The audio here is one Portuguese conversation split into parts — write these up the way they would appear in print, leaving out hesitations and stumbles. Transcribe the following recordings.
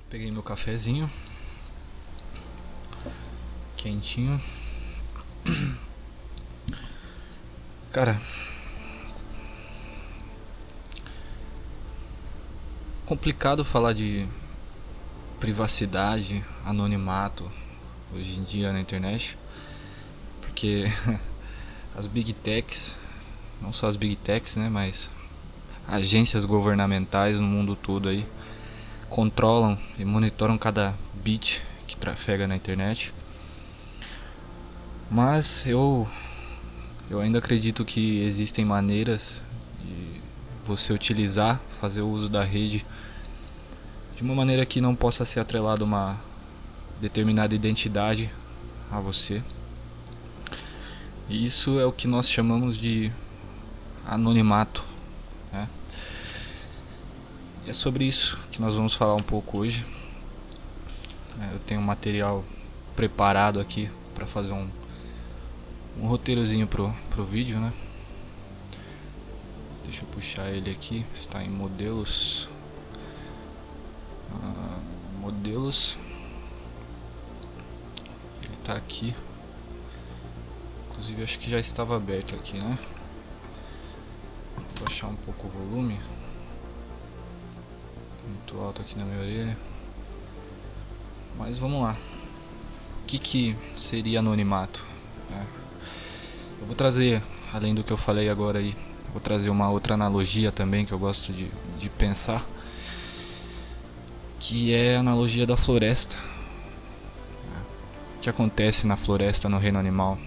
Peguei meu cafezinho quentinho. Cara, complicado falar de privacidade, anonimato hoje em dia na internet, porque as big techs, não só as big techs, né, mas agências governamentais no mundo todo aí controlam e monitoram cada bit que trafega na internet. Mas eu ainda acredito que existem maneiras de você utilizar, fazer o uso da rede de uma maneira que não possa ser atrelada a uma determinada identidade a você. E isso é o que nós chamamos de anonimato, né? E é sobre isso que nós vamos falar um pouco hoje. Eu tenho um material preparado aqui para fazer um roteirozinho pro vídeo, né? Deixa eu puxar ele aqui, está em modelos. Modelos. Ele está aqui. Inclusive acho que já estava aberto aqui, né? Vou baixar um pouco o volume. Muito alto aqui na minha orelha. Mas vamos lá. O que seria anonimato? Eu vou trazer, além do que eu falei agora aí, vou trazer uma outra analogia também que eu gosto de pensar, que é a analogia da floresta. O que acontece na floresta no reino animal?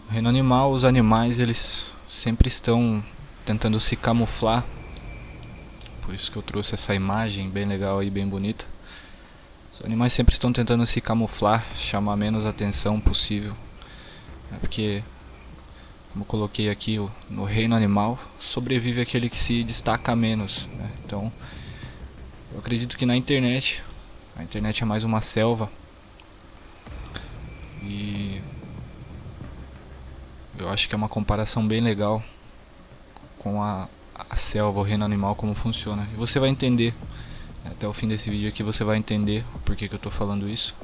No reino animal, os animais eles sempre estão tentando se camuflar. Por isso que eu trouxe essa imagem bem legal e bem bonita. Os animais sempre estão tentando se camuflar, chamar menos atenção possível. Porque, como eu coloquei aqui, no reino animal sobrevive aquele que se destaca menos, né? Então, eu acredito que a internet é mais uma selva. E eu acho que é uma comparação bem legal com a selva, o reino animal, como funciona. E você vai entender, até o fim desse vídeo aqui você vai entender por que eu estou falando isso.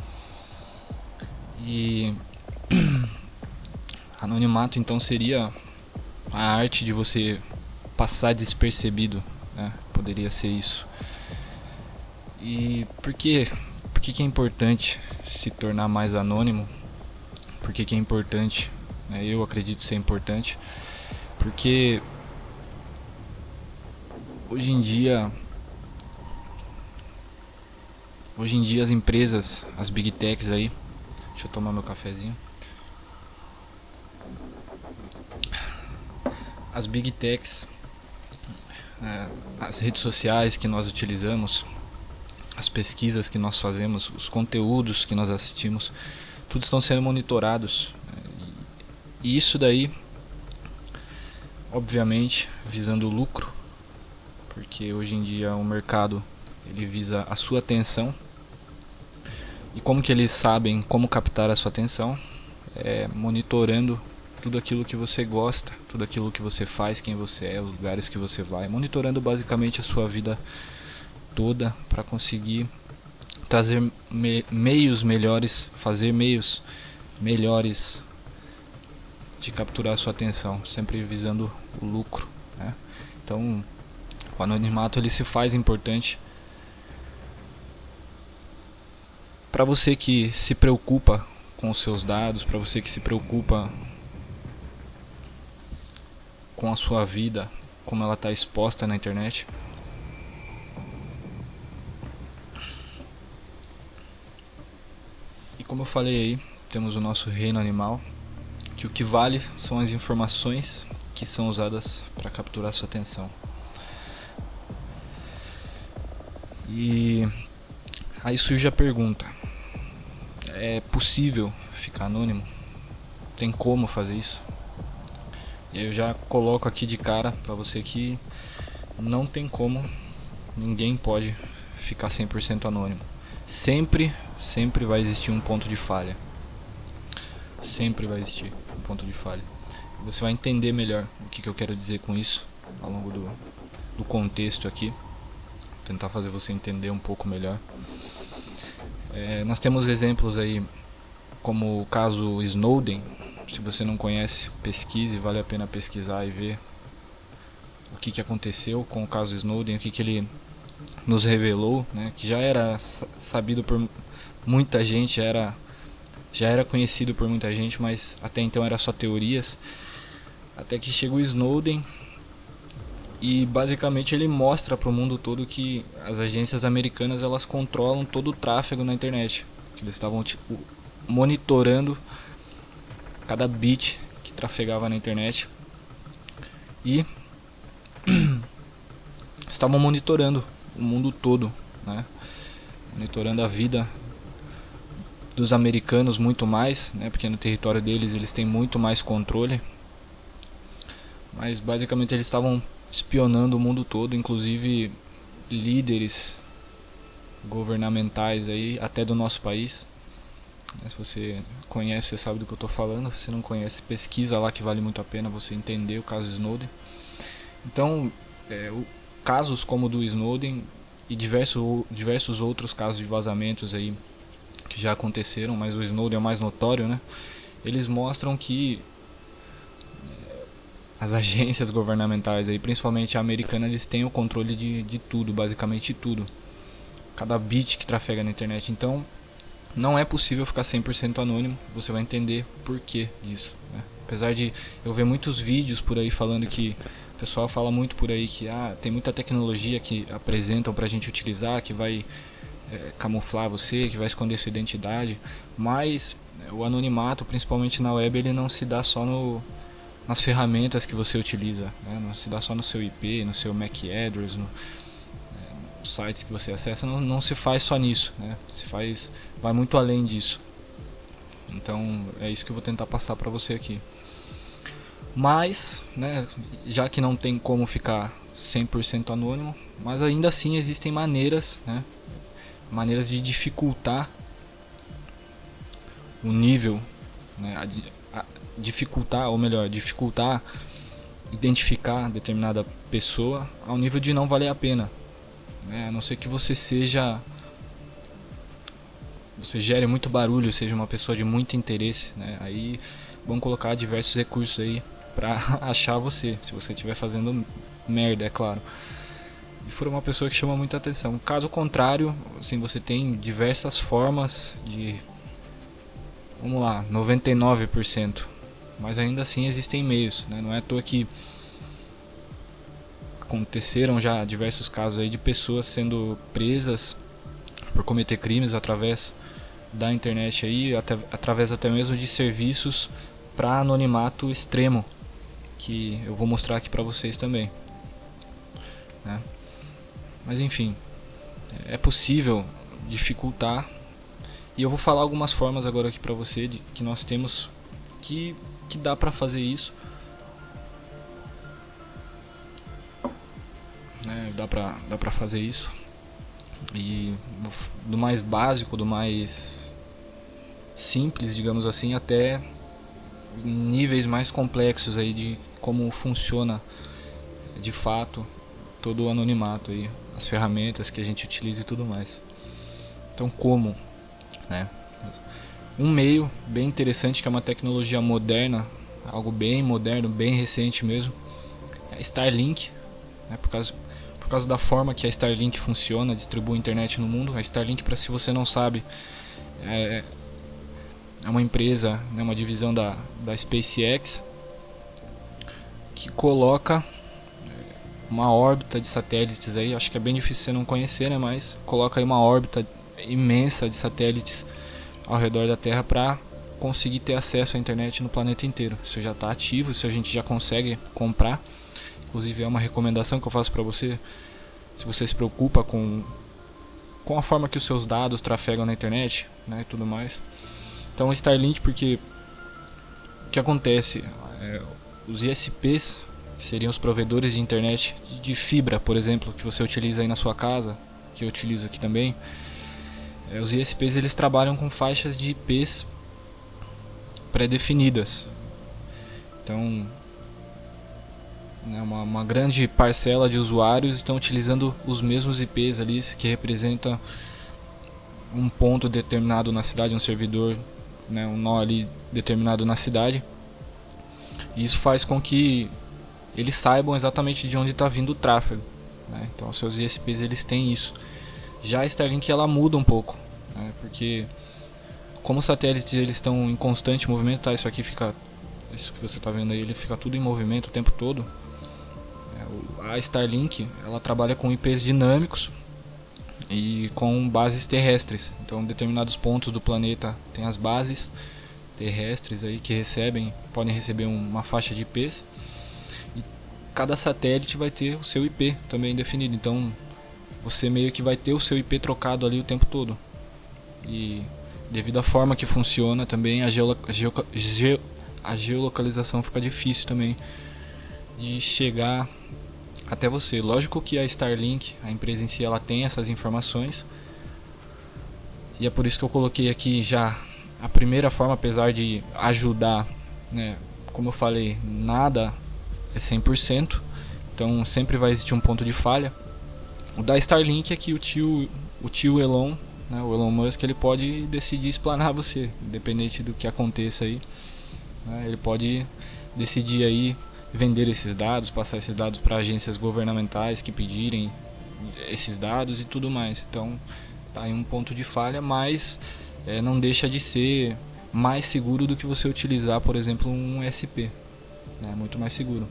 E anonimato então seria a arte de você passar despercebido, né? Poderia ser isso. E por que é importante se tornar mais anônimo? Por que é importante? Eu acredito ser importante porque hoje em dia as empresas, as big techs aí, deixa eu tomar meu cafezinho. As big techs, as redes sociais que nós utilizamos, as pesquisas que nós fazemos, os conteúdos que nós assistimos, tudo estão sendo monitorados. E isso daí, obviamente, visando o lucro, porque hoje em dia o mercado ele visa a sua atenção. E como que eles sabem como captar a sua atenção? Monitorando tudo aquilo que você gosta, tudo aquilo que você faz, quem você é, os lugares que você vai, monitorando basicamente a sua vida toda para conseguir trazer meios melhores, fazer meios melhores de capturar a sua atenção, sempre visando o lucro, né? Então, o anonimato ele se faz importante para você que se preocupa com os seus dados, para você que se preocupa com a sua vida, como ela está exposta na internet. E como eu falei aí, temos o nosso reino animal, que o que vale são as informações que são usadas para capturar sua atenção. E aí surge a pergunta: é possível ficar anônimo? Tem como fazer isso? E eu já coloco aqui de cara para você que não tem como, ninguém pode ficar 100% anônimo. Sempre vai existir um ponto de falha. Sempre vai existir um ponto de falha. Você vai entender melhor o que eu quero dizer com isso ao longo do contexto aqui. tentar fazer você entender um pouco melhor. Nós temos exemplos aí, como o caso Snowden. Se você não conhece, pesquise, vale a pena pesquisar e ver o que aconteceu com o caso Snowden, o que ele nos revelou, né? Que já era sabido por muita gente, já era conhecido por muita gente, mas até então era só teorias. Até que chegou o Snowden e basicamente ele mostra para o mundo todo que as agências americanas elas controlam todo o tráfego na internet, que eles estavam monitorando cada bit que trafegava na internet e estavam monitorando o mundo todo, né? Monitorando a vida dos americanos muito mais, né? Porque no território deles eles têm muito mais controle. Mas basicamente eles estavam espionando o mundo todo, inclusive líderes governamentais aí, até do nosso país. Se você conhece, você sabe do que eu estou falando. Se não conhece, pesquisa lá, que vale muito a pena você entender o caso Snowden. Então, casos como o do Snowden e diversos outros casos de vazamentos aí que já aconteceram, mas o Snowden é o mais notório, né? Eles mostram que as agências governamentais aí, principalmente a americana, eles têm o controle de tudo, basicamente tudo. Cada bit que trafega na internet. Então, não é possível ficar 100% anônimo. Você vai entender por que disso, né? Apesar de eu ver muitos vídeos por aí falando que o pessoal fala muito por aí que tem muita tecnologia que apresentam pra gente utilizar, que vai camuflar você, que vai esconder sua identidade, mas o anonimato, principalmente na web, ele não se dá só nas ferramentas que você utiliza, né? Não se dá só no seu IP, no seu MAC address, nos sites que você acessa, não se faz só nisso, né? Vai muito além disso. Então é isso que eu vou tentar passar para você aqui. Mas, né, já que não tem como ficar 100% anônimo, mas ainda assim existem maneiras, né, maneiras de dificultar o nível, né, dificultar identificar determinada pessoa ao nível de não valer a pena, né? A não ser que você gere muito barulho, seja uma pessoa de muito interesse, né? Aí vão colocar diversos recursos aí pra achar você, se você estiver fazendo merda, é claro, e for uma pessoa que chama muita atenção. Caso contrário, assim, você tem diversas formas de, vamos lá, 99%, mas ainda assim existem meios, né? Não é à toa que aconteceram já diversos casos aí de pessoas sendo presas por cometer crimes através da internet aí, através até mesmo de serviços para anonimato extremo, que eu vou mostrar aqui para vocês também, né? Mas enfim, é possível dificultar, e eu vou falar algumas formas agora aqui para você que nós temos que dá para fazer isso, né? Dá para fazer isso, e do mais básico, do mais simples, digamos assim, até níveis mais complexos aí de como funciona de fato todo o anonimato aí, as ferramentas que a gente utiliza e tudo mais. Então, como, né? Um meio bem interessante, que é uma tecnologia moderna, algo bem moderno, bem recente mesmo, é a Starlink, né? Por causa da forma que a Starlink funciona, distribui internet no mundo. A Starlink, se você não sabe, é uma empresa, né, uma divisão da SpaceX, que coloca uma órbita de satélites aí. Acho que é bem difícil você não conhecer, né? Mas coloca aí uma órbita imensa de satélites ao redor da Terra para conseguir ter acesso à internet no planeta inteiro. Isso já está ativo, isso a gente já consegue comprar. Inclusive é uma recomendação que eu faço para você, se você se preocupa com a forma que os seus dados trafegam na internet, né, e tudo mais. Então o Starlink, porque o que acontece? Os ISPs, que seriam os provedores de internet de fibra, por exemplo, que você utiliza aí na sua casa, que eu utilizo aqui também, os ISPs eles trabalham com faixas de IPs pré-definidas. Então, né, uma grande parcela de usuários estão utilizando os mesmos IPs ali, que representa um ponto determinado na cidade, um servidor, né, um nó ali determinado na cidade. E isso faz com que eles saibam exatamente de onde está vindo o tráfego, né? Então os seus ISPs eles têm isso. Já a Starlink ela muda um pouco, né? Porque como os satélites eles estão em constante movimento, tá? Isso que você está vendo aí, ele fica tudo em movimento o tempo todo. A Starlink ela trabalha com IPs dinâmicos e com bases terrestres. Então determinados pontos do planeta tem as bases terrestres aí que podem receber uma faixa de IPs. E cada satélite vai ter o seu IP também definido. Então você meio que vai ter o seu IP trocado ali o tempo todo. E devido à forma que funciona também a geolocalização fica difícil também de chegar até você. Lógico que a Starlink, a empresa em si, ela tem essas informações. E é por isso que eu coloquei aqui já a primeira forma, apesar de ajudar, né? Como eu falei, nada é 100%, então sempre vai existir um ponto de falha. O da Starlink é que o tio Elon, né, o Elon Musk, ele pode decidir explanar você, independente do que aconteça aí, né? Ele pode decidir aí vender esses dados, passar esses dados para agências governamentais que pedirem esses dados e tudo mais. Então tá aí um ponto de falha, mas não deixa de ser mais seguro do que você utilizar, por exemplo, um SP, né? Muito mais seguro.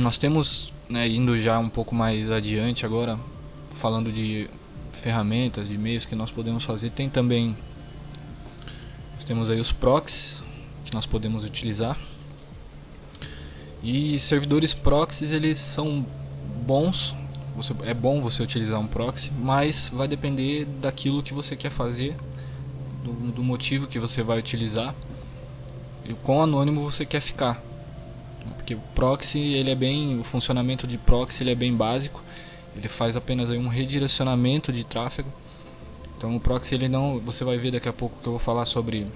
Nós temos, né, indo já um pouco mais adiante agora, falando de ferramentas, de meios que nós podemos fazer, nós temos aí os proxies que nós podemos utilizar. E servidores proxies eles são bons. É bom você utilizar um proxy, mas vai depender daquilo que você quer fazer, do motivo que você vai utilizar e o quão anônimo você quer ficar. Porque o proxy, o funcionamento de proxy ele é bem básico. Ele faz apenas aí um redirecionamento de tráfego. Então o proxy você vai ver daqui a pouco que eu vou falar sobre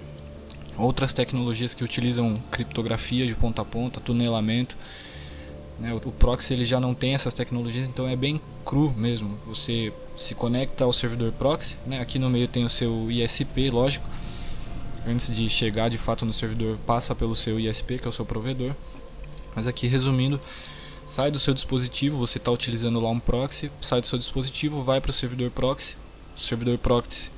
outras tecnologias que utilizam criptografia de ponta a ponta, tunelamento. O proxy ele já não tem essas tecnologias, então é bem cru mesmo. Você se conecta ao servidor proxy, né? Aqui no meio tem o seu ISP, lógico. Antes de chegar de fato no servidor, passa pelo seu ISP, que é o seu provedor. Mas aqui, resumindo, sai do seu dispositivo, você está utilizando lá um proxy, sai do seu dispositivo, vai para o servidor proxy. O servidor proxy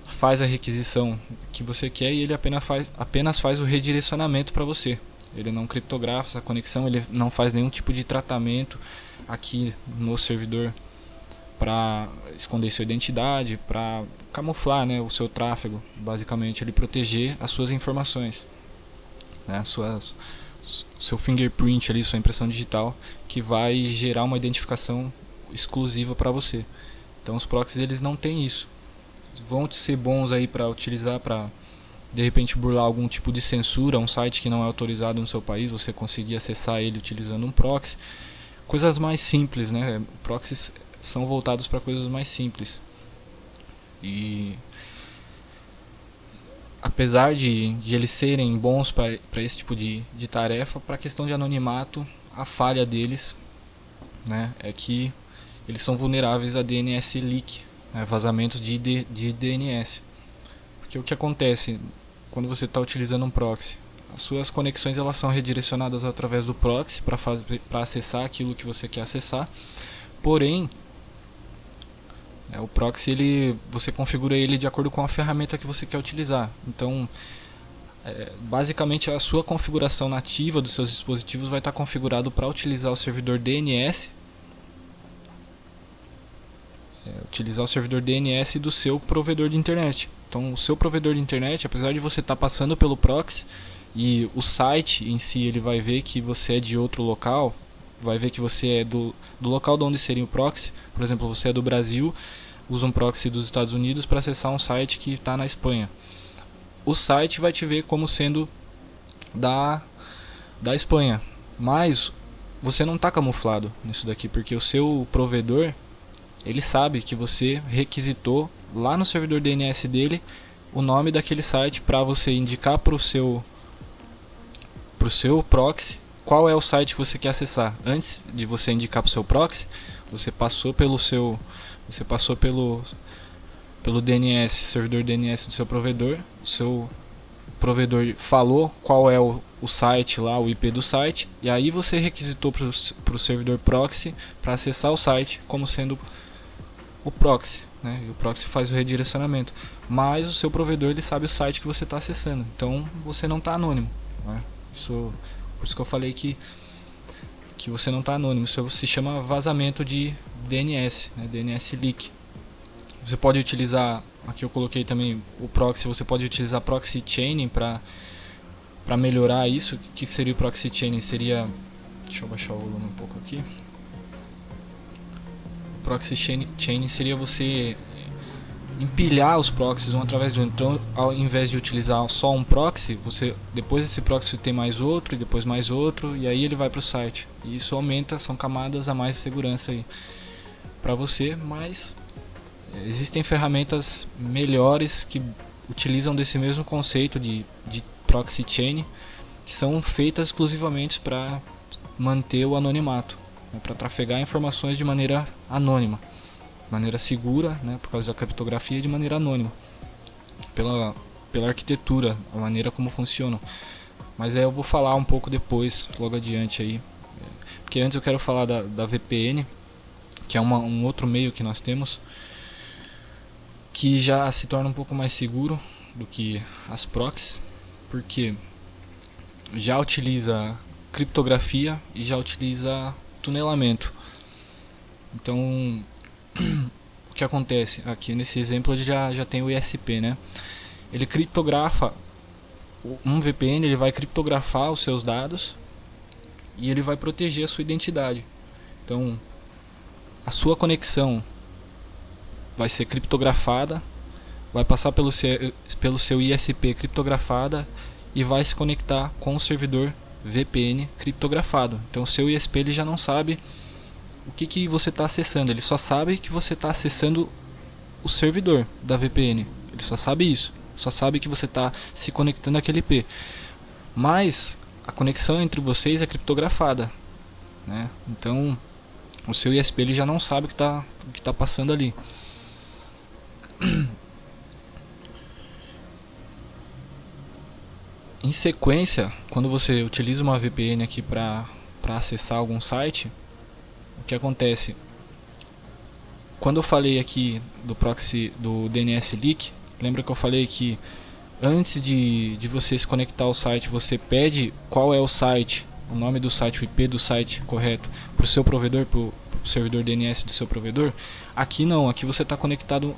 faz a requisição que você quer e ele apenas faz o redirecionamento para você. Ele não criptografa essa conexão, ele não faz nenhum tipo de tratamento aqui no servidor para esconder sua identidade, para camuflar, né, o seu tráfego, basicamente, ele proteger as suas informações, né, seu fingerprint ali, sua impressão digital, que vai gerar uma identificação exclusiva para você. Então os proxies eles não têm isso. Vão ser bons aí para utilizar para de repente burlar algum tipo de censura, um site que não é autorizado no seu país, você conseguir acessar ele utilizando um proxy. Coisas mais simples, né? Proxies são voltados para coisas mais simples. E apesar de eles serem bons para esse tipo de tarefa, para a questão de anonimato, a falha deles, né, é que eles são vulneráveis a DNS leak, né, vazamentos de DNS. Porque o que acontece quando você está utilizando um proxy? As suas conexões elas são redirecionadas através do proxy para acessar aquilo que você quer acessar. Porém, o proxy você configura ele de acordo com a ferramenta que você quer utilizar. Então, basicamente a sua configuração nativa dos seus dispositivos vai estar configurado para utilizar o servidor DNS. Utilizar o servidor DNS do seu provedor de internet. Então o seu provedor de internet, apesar de você estar passando pelo proxy e o site em si ele vai ver que você é de outro local, vai ver que você é do local de onde seria o proxy. Por exemplo, você é do Brasil, usa um proxy dos Estados Unidos para acessar um site que está na Espanha. O site vai te ver como sendo da Espanha, mas você não está camuflado nisso daqui, porque o seu provedor ele sabe que você requisitou lá no servidor DNS dele o nome daquele site para você indicar para o o seu proxy qual é o site que você quer acessar. Antes de você indicar para o seu proxy, você passou pelo DNS, servidor DNS do seu provedor. O seu provedor falou qual é o site lá, o IP do site, e aí você requisitou para o servidor proxy para acessar o site como sendo o proxy, né? E o proxy faz o redirecionamento, mas o seu provedor ele sabe o site que você está acessando, então você não está anônimo, né? Por isso que eu falei que você não está anônimo. Isso se chama vazamento de DNS, né? DNS leak. Você pode utilizar, aqui eu coloquei também o proxy, você pode utilizar proxy chaining para melhorar isso. O que seria o proxy chaining? Seria, deixa eu baixar o volume um pouco aqui. O proxy chaining seria você empilhar os proxies um através do outro. Então, ao invés de utilizar só um proxy, depois desse proxy tem mais outro e depois mais outro, e aí ele vai para o site. E isso aumenta, são camadas a mais de segurança aí para você, mas existem ferramentas melhores que utilizam desse mesmo conceito de proxy chain, que são feitas exclusivamente para manter o anonimato, né, para trafegar informações de maneira anônima, de maneira segura, né, por causa da criptografia, de maneira anônima, pela arquitetura, a maneira como funcionam. Mas aí eu vou falar um pouco depois, logo adiante aí, porque antes eu quero falar da VPN, que é um outro meio que nós temos, que já se torna um pouco mais seguro do que as proxies, porque já utiliza criptografia e já utiliza tunelamento. Então, o que acontece? Aqui nesse exemplo ele já tem o ISP, né? Ele criptografa, um VPN ele vai criptografar os seus dados e ele vai proteger a sua identidade. Então, a sua conexão vai ser criptografada, vai passar pelo seu ISP criptografada e vai se conectar com o servidor VPN criptografado. Então o seu ISP ele já não sabe o que você está acessando, ele só sabe que você está acessando o servidor da VPN, ele só sabe isso, só sabe que você está se conectando àquele IP, mas a conexão entre vocês é criptografada, né? Então o seu ISP ele já não sabe o que está passando ali. Em sequência, quando você utiliza uma VPN aqui para acessar algum site, o que acontece? Quando eu falei aqui do proxy do DNS leak, lembra que eu falei que antes de você se conectar ao site, você pede qual é o site, o nome do site, o IP do site correto para o seu provedor, para o servidor DNS do seu provedor? Aqui não, aqui você está conectado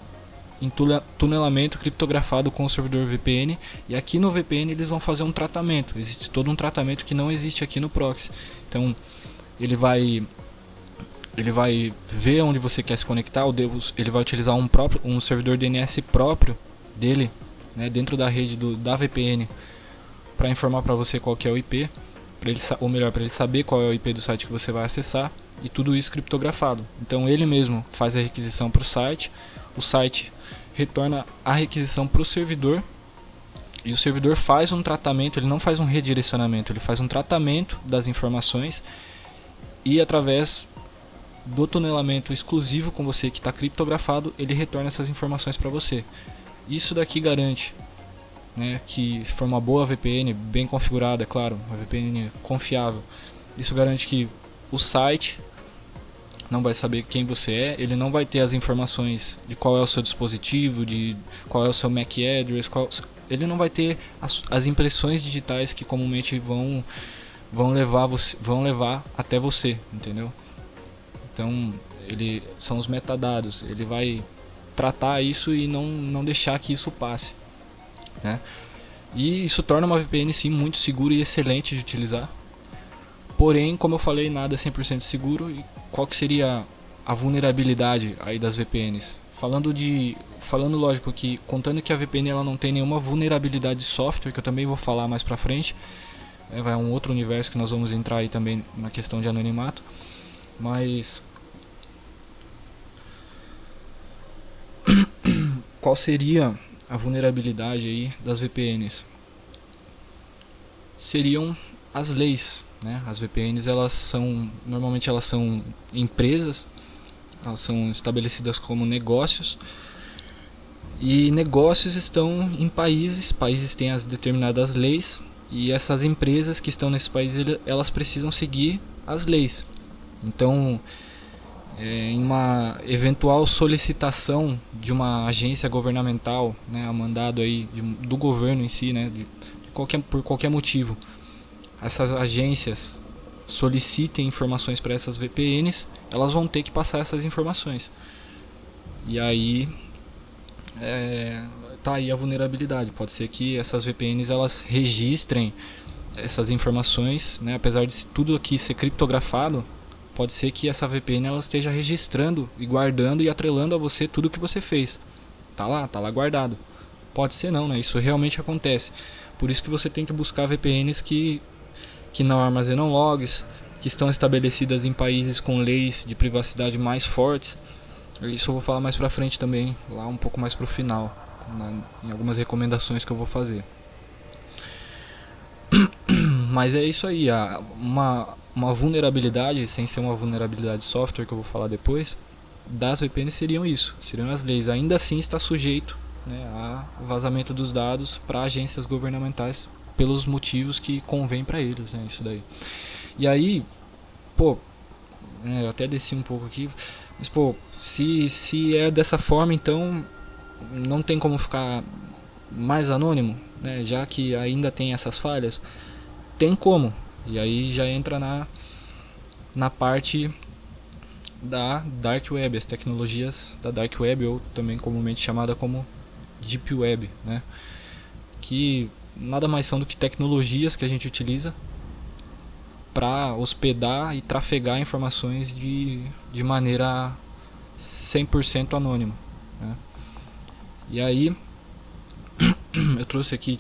em tunelamento criptografado com o servidor VPN, e aqui no VPN eles vão fazer um tratamento. Existe todo um tratamento que não existe aqui no proxy. Então ele vai ver onde você quer se conectar, ele vai utilizar um servidor DNS próprio dele, né, dentro da rede da VPN, para informar para você qual que é o IP, ou melhor, para ele saber qual é o IP do site que você vai acessar, e tudo isso criptografado. Então ele mesmo faz a requisição para o site retorna a requisição para o servidor, e o servidor faz um tratamento, ele não faz um redirecionamento, ele faz um tratamento das informações, e através do tunelamento exclusivo com você que está criptografado, ele retorna essas informações para você. Isso daqui garante, né, que se for uma boa VPN, bem configurada, é claro, uma VPN confiável, isso garante que o site não vai saber quem você é, ele não vai ter as informações de qual é o seu dispositivo, de qual é o seu MAC address, ele não vai ter as impressões digitais que comumente vão levar até você, entendeu? Então, são os metadados, ele vai tratar isso e não deixar que isso passe, né? E isso torna uma VPN sim muito segura e excelente de utilizar. Porém, como eu falei, nada é 100% seguro. E qual que seria a vulnerabilidade aí das VPNs? Falando lógico que, contando que a VPN ela não tem nenhuma vulnerabilidade de software, que eu também vou falar mais pra frente, vai um outro universo que nós vamos entrar aí também na questão de anonimato, mas qual seria a vulnerabilidade aí das VPNs? Seriam as leis, né? As VPNs normalmente elas são empresas, elas são estabelecidas como negócios, e negócios estão em países têm as determinadas leis, e essas empresas que estão nesses países elas precisam seguir as leis. Então, em uma eventual solicitação de uma agência governamental, né, a mandado aí do governo em si, né, por qualquer motivo, essas agências solicitem informações para essas VPNs, elas vão ter que passar essas informações. E aí tá aí a vulnerabilidade. Pode ser que essas VPNs elas registrem essas informações, né? Apesar de tudo aqui ser criptografado, pode ser que essa VPN ela esteja registrando e guardando e atrelando a você tudo que você fez. Tá lá guardado. Pode ser não, né? Isso realmente acontece. Por isso que você tem que buscar VPNs que não armazenam logs, que estão estabelecidas em países com leis de privacidade mais fortes. Isso eu vou falar mais pra frente também, lá um pouco mais pro final, em algumas recomendações que eu vou fazer. Mas é isso aí, uma vulnerabilidade, sem ser uma vulnerabilidade de software que eu vou falar depois, das VPNs seriam as leis. Ainda assim está sujeito, né, a vazamento dos dados para agências governamentais pelos motivos que convém para eles, né, isso daí. E aí, eu até desci um pouco aqui, mas se é dessa forma, então não tem como ficar mais anônimo, né, já que ainda tem essas falhas. Tem como, e aí já entra na parte da Dark Web, as tecnologias da Dark Web, ou também comumente chamada como Deep Web, né? Que nada mais são do que tecnologias que a gente utiliza para hospedar e trafegar informações de maneira 100% anônima, né? E aí eu trouxe aqui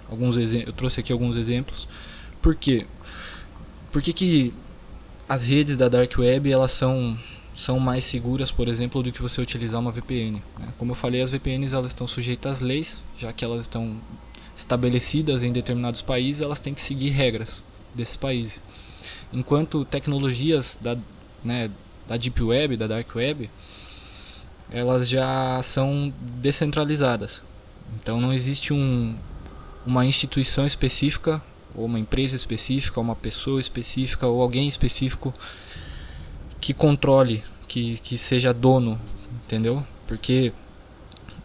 alguns exemplos. Por quê? Porque que as redes da Dark Web elas são mais seguras, por exemplo, do que você utilizar uma VPN, né? Como eu falei, as VPNs elas estão sujeitas às leis, já que elas estão estabelecidas em determinados países, elas têm que seguir regras desses países. Enquanto tecnologias da Deep Web, da Dark Web, elas já são descentralizadas. Então não existe uma instituição específica, ou uma empresa específica, ou uma pessoa específica, ou alguém específico que controle, que seja dono, entendeu? Porque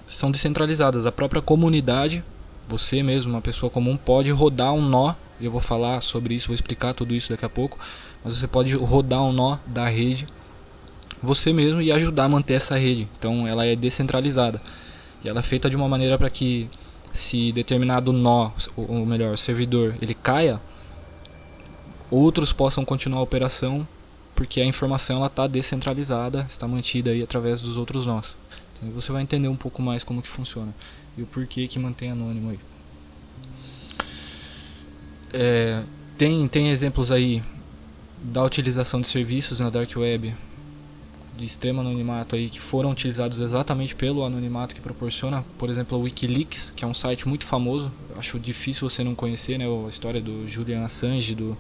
são descentralizadas. A própria comunidade, você mesmo, uma pessoa comum, pode rodar um nó, e eu vou falar sobre isso, vou explicar tudo isso daqui a pouco, mas você pode rodar um nó da rede você mesmo e ajudar a manter essa rede. Então ela é descentralizada. E ela é feita de uma maneira para que, se determinado nó, ou melhor, servidor, ele caia, outros possam continuar a operação, porque a informação está descentralizada, está mantida aí através dos outros nós. Então você vai entender um pouco mais como que funciona e o porquê que mantém anônimo aí. Tem exemplos aí da utilização de serviços na Dark Web de extremo anonimato aí, que foram utilizados exatamente pelo anonimato que proporciona. Por exemplo, o Wikileaks, que é um site muito famoso. Eu acho difícil você não conhecer, né, a história do Julian Assange, do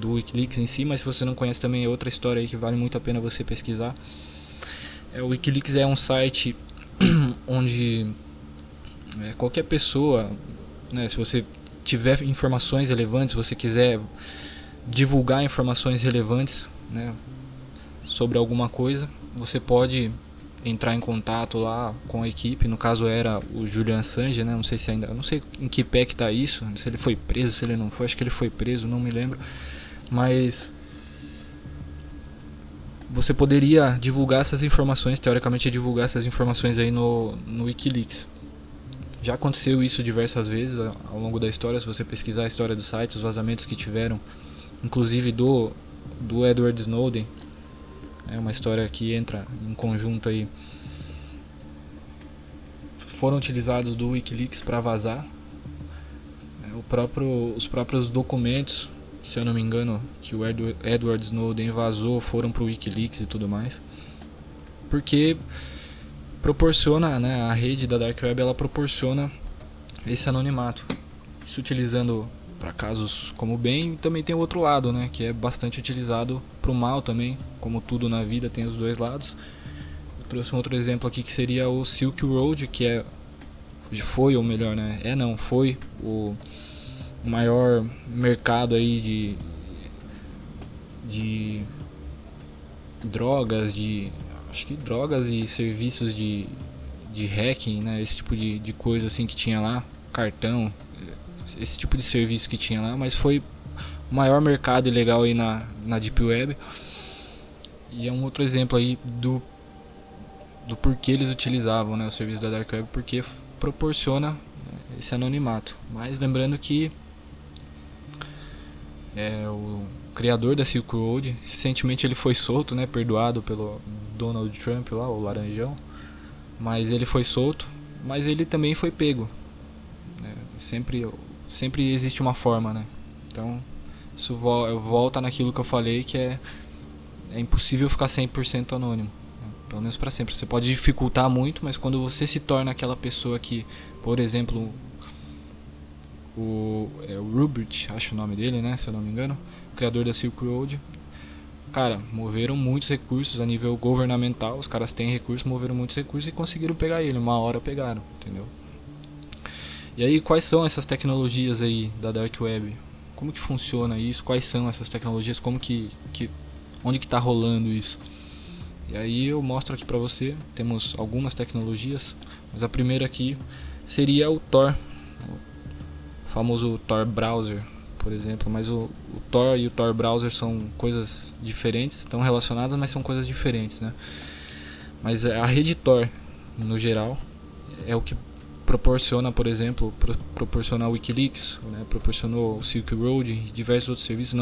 Wikileaks em si, mas se você não conhece também é outra história aí que vale muito a pena você pesquisar. O Wikileaks é um site onde qualquer pessoa, né, se você tiver informações relevantes, se você quiser divulgar informações relevantes, né, sobre alguma coisa, você pode entrar em contato lá com a equipe. No caso era o Julian Assange, né? Não sei se ainda, não sei em que pé que tá isso, se ele foi preso, se ele não foi, acho que ele foi preso, não me lembro. Mas você poderia divulgar essas informações, teoricamente divulgar essas informações aí no Wikileaks. Já aconteceu isso diversas vezes ao longo da história. Se você pesquisar a história do site, os vazamentos que tiveram, inclusive do Edward Snowden, é uma história que entra em conjunto aí. Foram utilizados do Wikileaks para vazar. Os próprios documentos, se eu não me engano, que o Edward Snowden vazou, foram para o Wikileaks e tudo mais. Porque proporciona, né, a rede da Dark Web, ela proporciona esse anonimato. Isso utilizando para casos como o bem, e também tem o outro lado, né, que é bastante utilizado para o mal também, como tudo na vida tem os dois lados. Eu trouxe um outro exemplo aqui que seria o Silk Road, que foi, ou melhor, né, foi o maior mercado aí de drogas, acho que drogas e serviços de hacking, né, esse tipo de coisa assim que tinha lá, cartão, esse tipo de serviço que tinha lá, mas foi o maior mercado ilegal aí na Deep Web. E é um outro exemplo aí do porquê eles utilizavam, né, o serviço da Dark Web, porque proporciona, né, esse anonimato. Mas lembrando que o criador da Silk Road, recentemente ele foi solto, né, perdoado pelo Donald Trump lá, o laranjão, mas ele foi solto, mas ele também foi pego, né, sempre existe uma forma, né, então isso volta naquilo que eu falei, que é impossível ficar 100% anônimo, né, pelo menos para sempre. Você pode dificultar muito, mas quando você se torna aquela pessoa que, por exemplo, o Rupert, acho o nome dele, né, se eu não me engano, o criador da Silk Road, cara, moveram muitos recursos a nível governamental, os caras têm recursos, moveram muitos recursos e conseguiram pegar ele, uma hora pegaram, entendeu? E aí, quais são essas tecnologias aí da Dark Web? Como que funciona isso? Quais são essas tecnologias? Onde que tá rolando isso? E aí eu mostro aqui pra você, temos algumas tecnologias, mas a primeira aqui seria o Tor, o famoso Tor Browser, por exemplo, mas o Tor e o Tor Browser são coisas diferentes, estão relacionadas, mas são coisas diferentes, né? Mas a rede Tor, no geral, é o que proporciona, por exemplo, proporcionar o Wikileaks, né? Proporcionou o Silk Road e diversos outros serviços.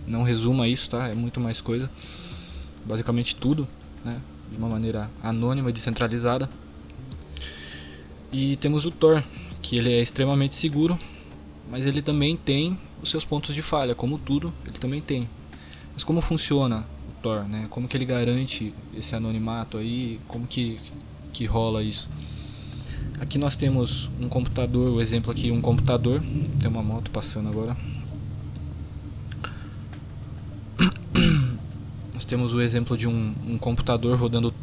Não resuma isso, tá? É muito mais coisa. Basicamente tudo, né? De uma maneira anônima e descentralizada. E temos o Tor, que ele é extremamente seguro, mas ele também tem os seus pontos de falha, como tudo, ele também tem. Mas como funciona o Tor, né? Como que ele garante esse anonimato aí? Como que rola isso? Aqui nós temos um computador, o exemplo aqui, um computador. Tem uma moto passando agora. Nós temos o exemplo de um computador rodando,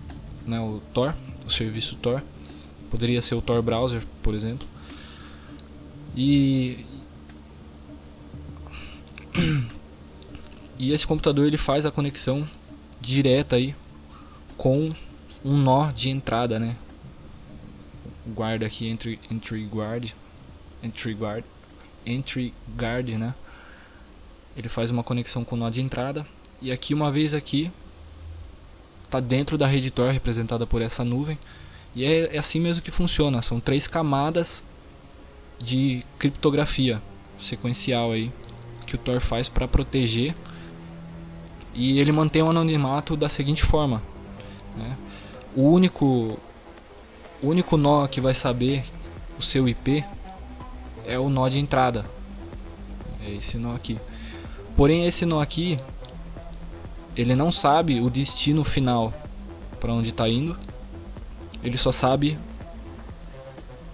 né, o Tor, o serviço Tor. Poderia ser o Tor Browser, por exemplo. E esse computador ele faz a conexão direta aí com um nó de entrada, né? Guarda aqui entry guard, né? Ele faz uma conexão com o nó de entrada, e aqui, uma vez aqui, está dentro da rede Tor, representada por essa nuvem, e é assim mesmo que funciona. São 3 camadas de criptografia sequencial aí que o Tor faz para proteger, e ele mantém o anonimato da seguinte forma, né? O único nó que vai saber o seu IP é o nó de entrada, é esse nó aqui. Porém, esse nó aqui, ele não sabe o destino final para onde está indo, ele só sabe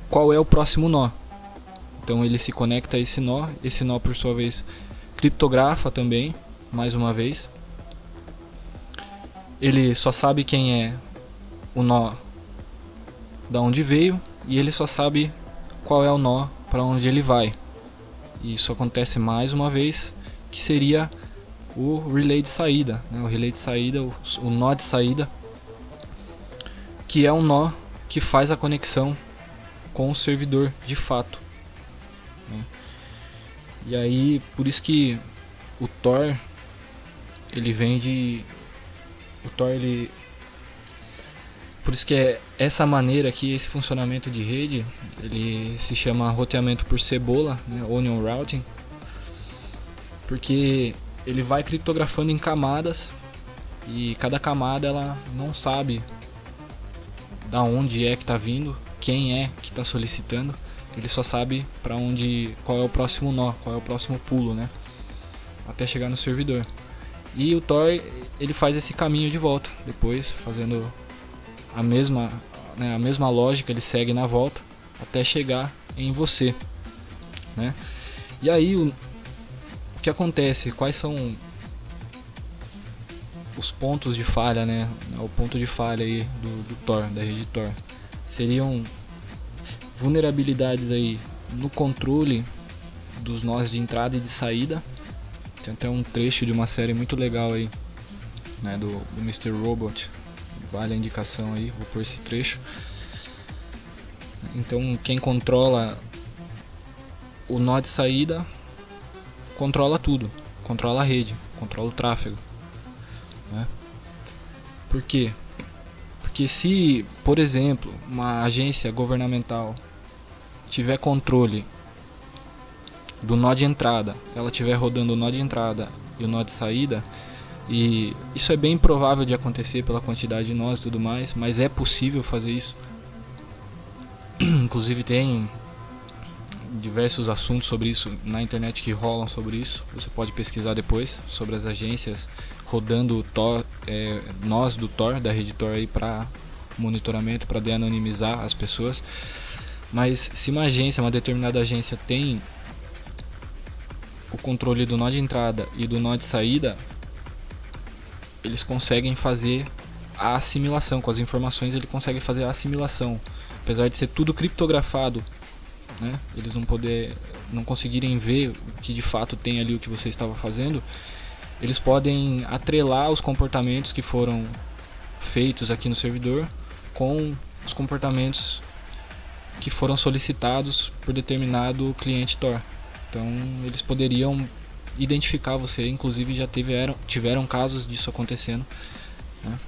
qual é o próximo nó. Então ele se conecta a esse nó por sua vez criptografa também, mais uma vez. Ele só sabe quem é o nó da onde veio, e ele só sabe qual é o nó para onde ele vai. E isso acontece mais uma vez, que seria o relay de saída, né? O relay de saída, o nó de saída, que é um nó que faz a conexão com o servidor de fato, né? E aí, por isso que o Tor, ele vem de... O Tor, ele... Por isso que é essa maneira aqui, esse funcionamento de rede, ele se chama roteamento por cebola, né? Onion Routing, porque ele vai criptografando em camadas, e cada camada ela não sabe da onde é que está vindo, quem é que está solicitando, ele só sabe qual é o próximo nó, qual é o próximo pulo, né? Até chegar no servidor. E o Tor, ele faz esse caminho de volta, depois fazendo a mesma lógica, ele segue na volta até chegar em você, né? E aí o que acontece? Quais são os pontos de falha, né? O ponto de falha aí do Tor, da rede Tor, seriam vulnerabilidades aí no controle dos nós de entrada e de saída. Tem até um trecho de uma série muito legal aí, né, do Mr. Robot, vale a indicação aí, vou pôr esse trecho. Então quem controla o nó de saída controla tudo, controla a rede, controla o tráfego, né? Por quê? Porque se, por exemplo, uma agência governamental tiver controle do nó de entrada, ela estiver rodando o nó de entrada e o nó de saída, e isso é bem improvável de acontecer pela quantidade de nós e tudo mais, mas é possível fazer isso. Inclusive tem diversos assuntos sobre isso na internet que rolam sobre isso. Você pode pesquisar depois sobre as agências rodando Tor, nós do Tor, da rede Tor aí para monitoramento, para de-anonimizar as pessoas. Mas se uma agência, uma determinada agência tem o controle do nó de entrada e do nó de saída, eles conseguem fazer a assimilação com as informações, ele consegue fazer a assimilação, apesar de ser tudo criptografado, né? Eles não conseguirem ver o que de fato tem ali, o que você estava fazendo. Eles podem atrelar os comportamentos que foram feitos aqui no servidor com os comportamentos que foram solicitados por determinado cliente Tor. Então eles poderiam identificar você, inclusive já tiveram casos disso acontecendo, né?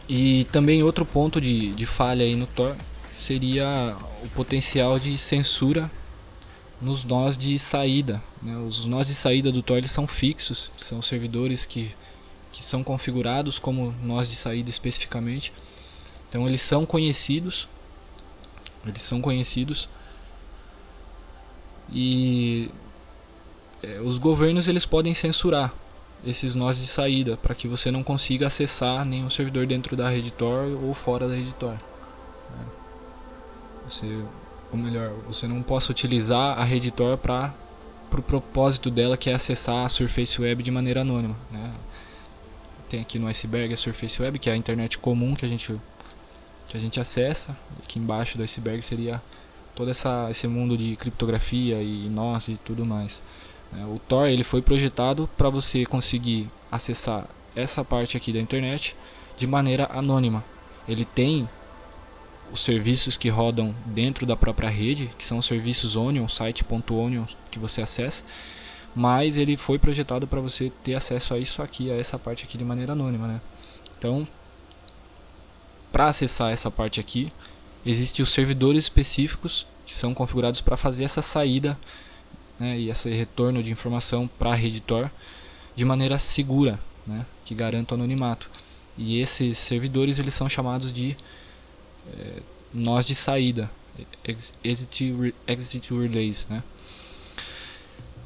E também outro ponto de falha aí no Tor seria o potencial de censura nos nós de saída, né? Os nós de saída do Tor, eles são fixos, são servidores que são configurados como nós de saída especificamente. Então eles são conhecidos e os governos eles podem censurar esses nós de saída para que você não consiga acessar nenhum servidor dentro da rede Tor ou fora da rede Tor. Você não possa utilizar a rede Tor para o propósito dela, que é acessar a Surface Web de maneira anônima, né? Tem aqui no iceberg a Surface Web, que é a internet comum que a gente acessa. Aqui embaixo do iceberg seria todo esse mundo de criptografia e nós e tudo mais. O Tor ele foi projetado para você conseguir acessar essa parte aqui da internet de maneira anônima. Ele tem os serviços que rodam dentro da própria rede, que são os serviços Onion, site.onion que você acessa, mas ele foi projetado para você ter acesso a isso aqui, a essa parte aqui de maneira anônima, né? Então, para acessar essa parte aqui, existem os servidores específicos que são configurados para fazer essa saída, né, e esse retorno de informação para a rede Tor de maneira segura, né, que garanta o anonimato. E esses servidores eles são chamados de nós de saída, exit relays, né?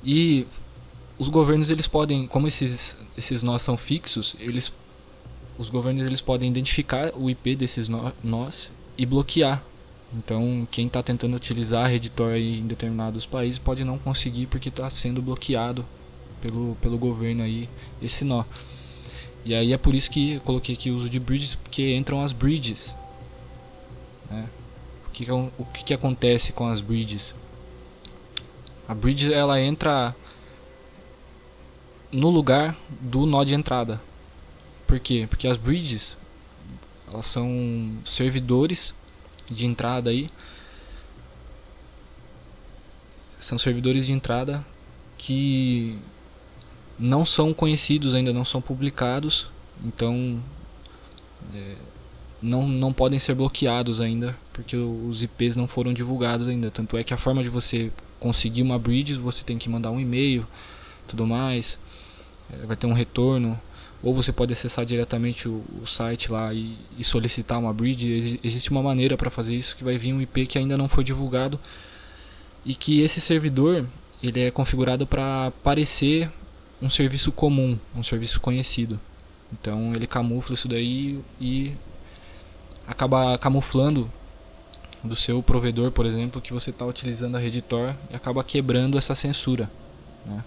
E os governos eles podem, como esses nós são fixos, os governos eles podem identificar o IP desses nós e bloquear. Então quem está tentando utilizar a rede Tor em determinados países pode não conseguir porque está sendo bloqueado pelo governo aí esse nó. E aí é por isso que eu coloquei aqui o uso de bridges, porque entram as bridges, né? O que acontece com as bridges? A bridge ela entra no lugar do nó de entrada. Por quê? Porque as bridges elas são servidores de entrada aí. São servidores de entrada que não são conhecidos ainda, não são publicados, então não podem ser bloqueados ainda, porque os IPs não foram divulgados ainda. Tanto é que a forma de você conseguir uma bridge, você tem que mandar um e-mail, tudo mais, vai ter um retorno, ou você pode acessar diretamente o site lá e solicitar uma bridge. Existe uma maneira para fazer isso, que vai vir um IP que ainda não foi divulgado, e que esse servidor ele é configurado para parecer um serviço comum, um serviço conhecido. Então ele camufla isso daí e acaba camuflando do seu provedor, por exemplo, que você está utilizando a rede Tor e acaba quebrando essa censura, né?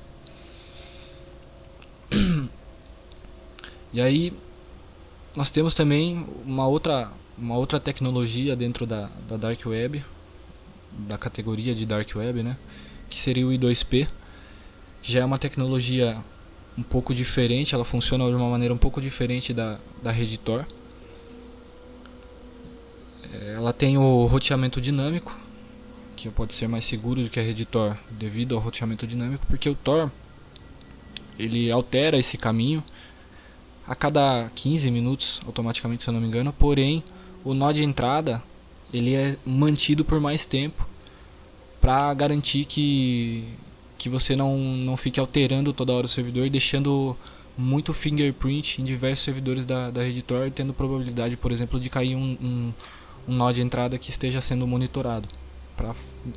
E aí nós temos também uma outra tecnologia dentro da Dark Web, da categoria de Dark Web, né? Que seria o I2P, que já é uma tecnologia um pouco diferente, ela funciona de uma maneira um pouco diferente da rede Tor. Ela tem o roteamento dinâmico, que pode ser mais seguro do que a rede Tor devido ao roteamento dinâmico, porque o Tor ele altera esse caminho a cada 15 minutos automaticamente, se eu não me engano, porém o nó de entrada ele é mantido por mais tempo para garantir que você não fique alterando toda hora o servidor e deixando muito fingerprint em diversos servidores da rede Tor, tendo probabilidade, por exemplo, de cair um nó de entrada que esteja sendo monitorado, para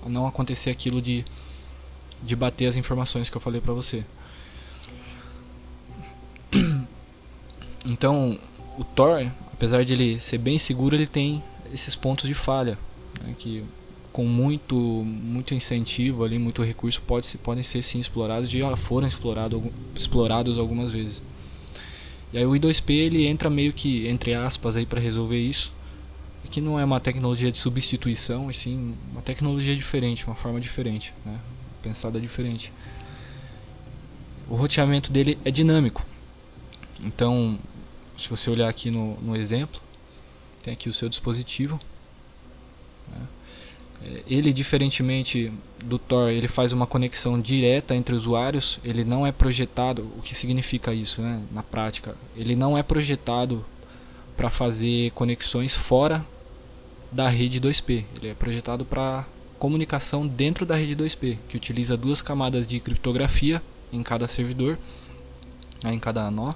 não acontecer aquilo de bater as informações que eu falei para você. Então, o Tor, apesar de ele ser bem seguro, ele tem esses pontos de falha, né, que com muito incentivo ali, muito recurso, podem ser sim explorados, já foram explorados algumas vezes. E aí o I2P ele entra meio que entre aspas aí para resolver isso, que não é uma tecnologia de substituição, e sim uma tecnologia diferente, uma forma diferente, né, pensada diferente. O roteamento dele é dinâmico. Então, se você olhar aqui no exemplo, tem aqui o seu dispositivo, né? Ele, diferentemente do Tor, ele faz uma conexão direta entre usuários. Ele não é projetado, o que significa isso, né, na prática? Ele não é projetado para fazer conexões fora da rede 2P. Ele é projetado para comunicação dentro da rede 2P, que utiliza 2 camadas de criptografia em cada servidor, em cada nó.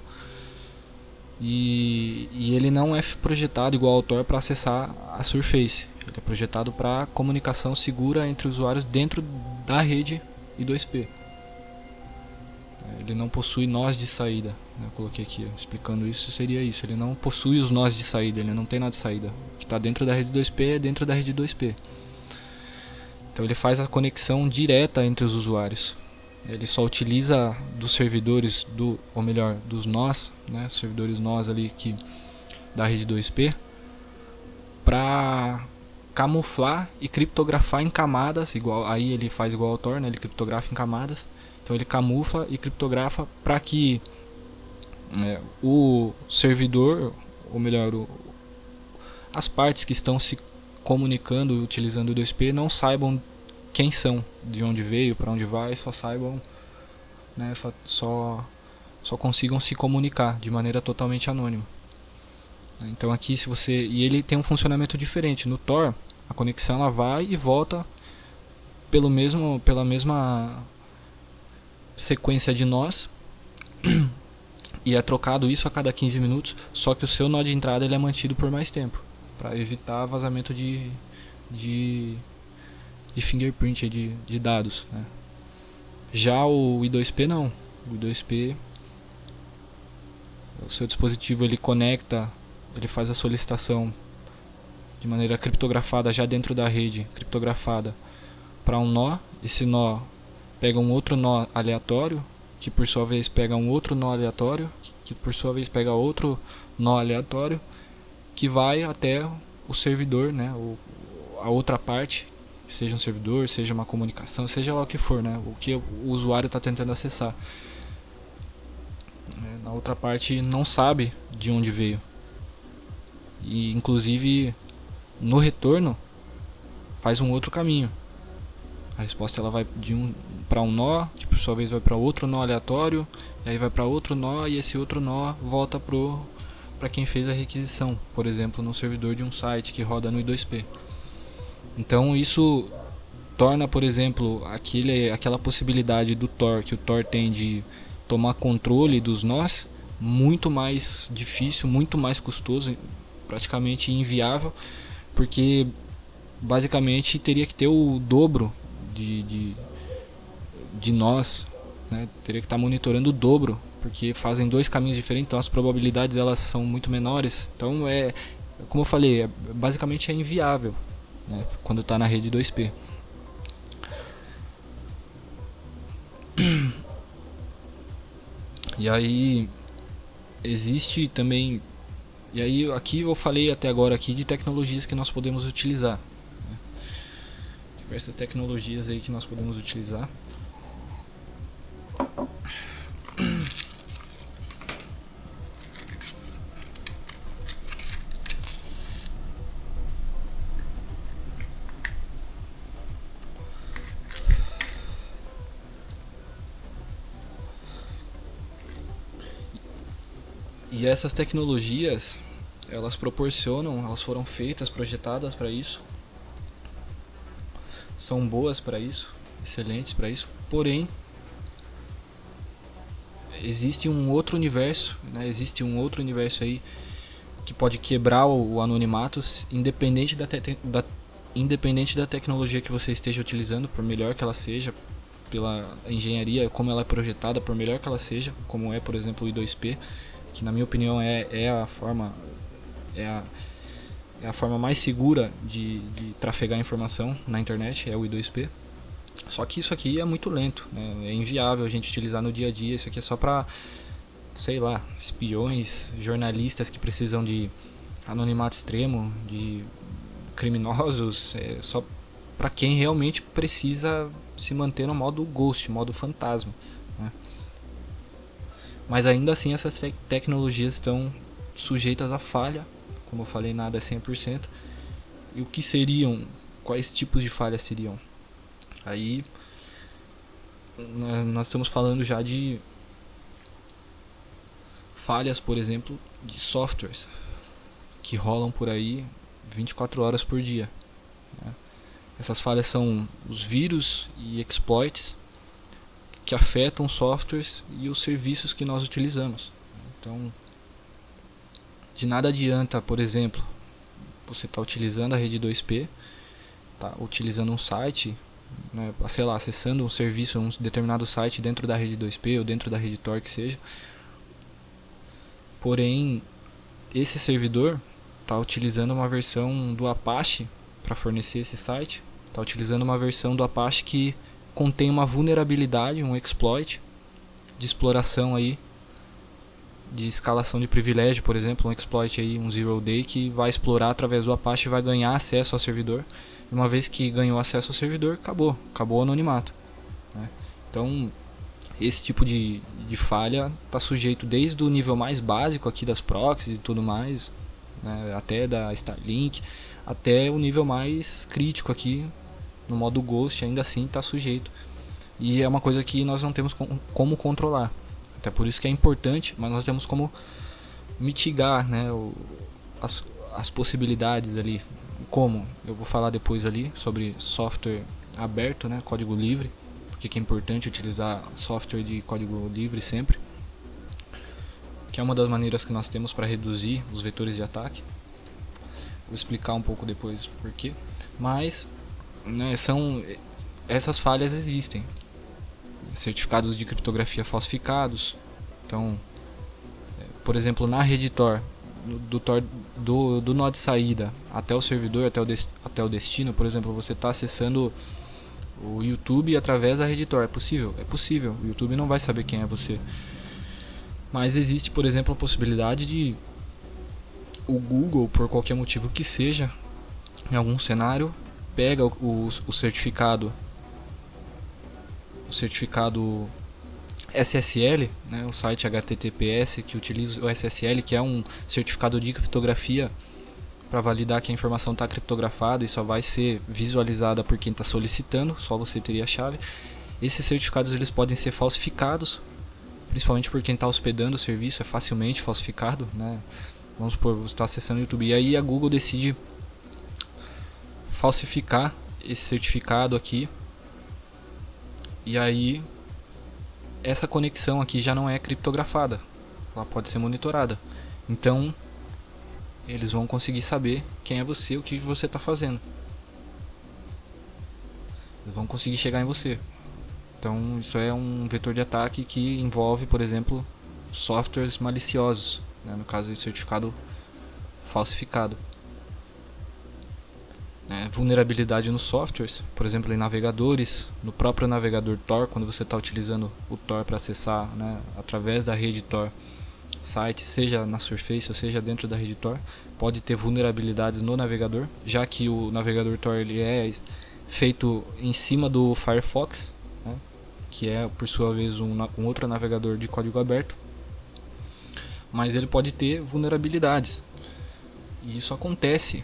E ele não é projetado igual ao Tor para acessar a Surface. Ele é projetado para comunicação segura entre usuários dentro da rede I2P. Ele não possui nós de saída. Eu coloquei aqui explicando isso, seria isso. Ele não possui os nós de saída, ele não tem nó de saída. O que está dentro da rede 2P é dentro da rede 2P. Então ele faz a conexão direta entre os usuários. Ele só utiliza dos servidores, ou melhor, dos nós, né, servidores nós ali da rede 2P, para camuflar e criptografar em camadas, aí ele faz igual ao Tor, né, ele criptografa em camadas. Então ele camufla e criptografa para que o servidor, ou melhor, as partes que estão se comunicando utilizando o 2P não saibam quem são, de onde veio, para onde vai, só saibam, né, só consigam se comunicar de maneira totalmente anônima. Então aqui e ele tem um funcionamento diferente. No Tor, a conexão ela vai e volta pela mesma sequência de nós e é trocado isso a cada 15 minutos, só que o seu nó de entrada ele é mantido por mais tempo, para evitar vazamento de fingerprint de dados, né? Já o I2P não. O I2P, o seu dispositivo ele conecta, ele faz a solicitação de maneira criptografada já dentro da rede, criptografada para um nó. Esse nó pega um outro nó aleatório, que por sua vez pega um outro nó aleatório, que por sua vez pega outro nó aleatório, que vai até o servidor, né, a outra parte, seja um servidor, seja uma comunicação, seja lá o que for, né, o que o usuário está tentando acessar. Na outra parte não sabe de onde veio. E inclusive no retorno faz um outro caminho. A resposta ela vai para um nó, que por sua vez vai para outro nó aleatório, e aí vai para outro nó, e esse outro nó volta para quem fez a requisição, por exemplo, no servidor de um site que roda no I2P. Então isso torna, por exemplo, aquela possibilidade do Tor, que o Tor tem de tomar controle dos nós, muito mais difícil, muito mais custoso, praticamente inviável, porque basicamente teria que ter o dobro de nós, né? Teria que estar monitorando o dobro, porque fazem 2 caminhos diferentes, então as probabilidades elas são muito menores. Então como eu falei, basicamente é inviável, né, quando está na rede 2P. E aí existe também, e aí aqui eu falei até agora aqui de tecnologias que nós podemos utilizar, né? Diversas tecnologias aí que nós podemos utilizar. E essas tecnologias, elas proporcionam, elas foram feitas, projetadas para isso, são boas para isso, excelentes para isso, porém existe um outro universo, né? Existe um outro universo aí que pode quebrar o anonimato, independente independente da tecnologia que você esteja utilizando, por melhor que ela seja, pela engenharia, como ela é projetada, por melhor que ela seja, como é, por exemplo, o I2P, que na minha opinião é a forma mais segura de trafegar informação na internet, é o I2P. Só que isso aqui é muito lento, né? É inviável a gente utilizar no dia a dia. Isso aqui é só para, sei lá, espiões, jornalistas que precisam de anonimato extremo, de criminosos, é só para quem realmente precisa se manter no modo ghost, modo fantasma, né? Mas ainda assim essas tecnologias estão sujeitas a falha, como eu falei, nada é 100%. E o que seriam, quais tipos de falhas seriam? Aí nós estamos falando já de falhas, por exemplo, de softwares que rolam por aí 24 horas por dia, né? Essas falhas são os vírus e exploits que afetam softwares e os serviços que nós utilizamos. Então, de nada adianta, por exemplo, você está utilizando a rede 2P, está utilizando um site, né, sei lá, acessando um serviço, um determinado site dentro da rede 2P ou dentro da rede Tor, que seja. Porém, esse servidor está utilizando uma versão do Apache para fornecer esse site, está utilizando uma versão do Apache que contém uma vulnerabilidade, um exploit de exploração aí, de escalação de privilégio, por exemplo, um exploit aí, um zero day que vai explorar através do Apache e vai ganhar acesso ao servidor. E uma vez que ganhou acesso ao servidor, acabou o anonimato, né? Então, esse tipo de falha está sujeito desde o nível mais básico aqui das proxies e tudo mais, né, até da Starlink, até o nível mais crítico aqui no modo Ghost, ainda assim está sujeito. E é uma coisa que nós não temos como controlar. Até por isso que é importante, mas nós temos como mitigar, né, as possibilidades ali. Como? Eu vou falar depois ali sobre software aberto, né, código livre, porque é importante utilizar software de código livre sempre, que é uma das maneiras que nós temos para reduzir os vetores de ataque. Vou explicar um pouco depois porquê. Mas, né, essas falhas existem. Certificados de criptografia falsificados. Então, por exemplo, na rede Tor, do nó de saída até o servidor, até o destino, por exemplo, você está acessando o YouTube através da rede Tor. É possível? É possível. O YouTube não vai saber quem é você. Mas existe, por exemplo, a possibilidade de o Google, por qualquer motivo que seja, em algum cenário, pega o certificado SSL, né, o site HTTPS que utiliza o SSL, que é um certificado de criptografia para validar que a informação está criptografada e só vai ser visualizada por quem está solicitando, só você teria a chave. Esses certificados eles podem ser falsificados, principalmente por quem está hospedando o serviço, é facilmente falsificado, né? Vamos supor, você está acessando o YouTube e aí a Google decide falsificar esse certificado aqui, e aí essa conexão aqui já não é criptografada, ela pode ser monitorada. Então eles vão conseguir saber quem é você, o que você está fazendo. Eles vão conseguir chegar em você. Então isso é um vetor de ataque que envolve, por exemplo, softwares maliciosos, né? No caso, o certificado falsificado. Vulnerabilidade nos softwares, por exemplo, em navegadores, no próprio navegador Tor, quando você está utilizando o Tor para acessar, né, através da rede Tor, site, seja na Surface ou seja dentro da rede Tor, pode ter vulnerabilidades no navegador, já que o navegador Tor ele é feito em cima do Firefox, né, que é por sua vez um outro navegador de código aberto, mas ele pode ter vulnerabilidades, e isso acontece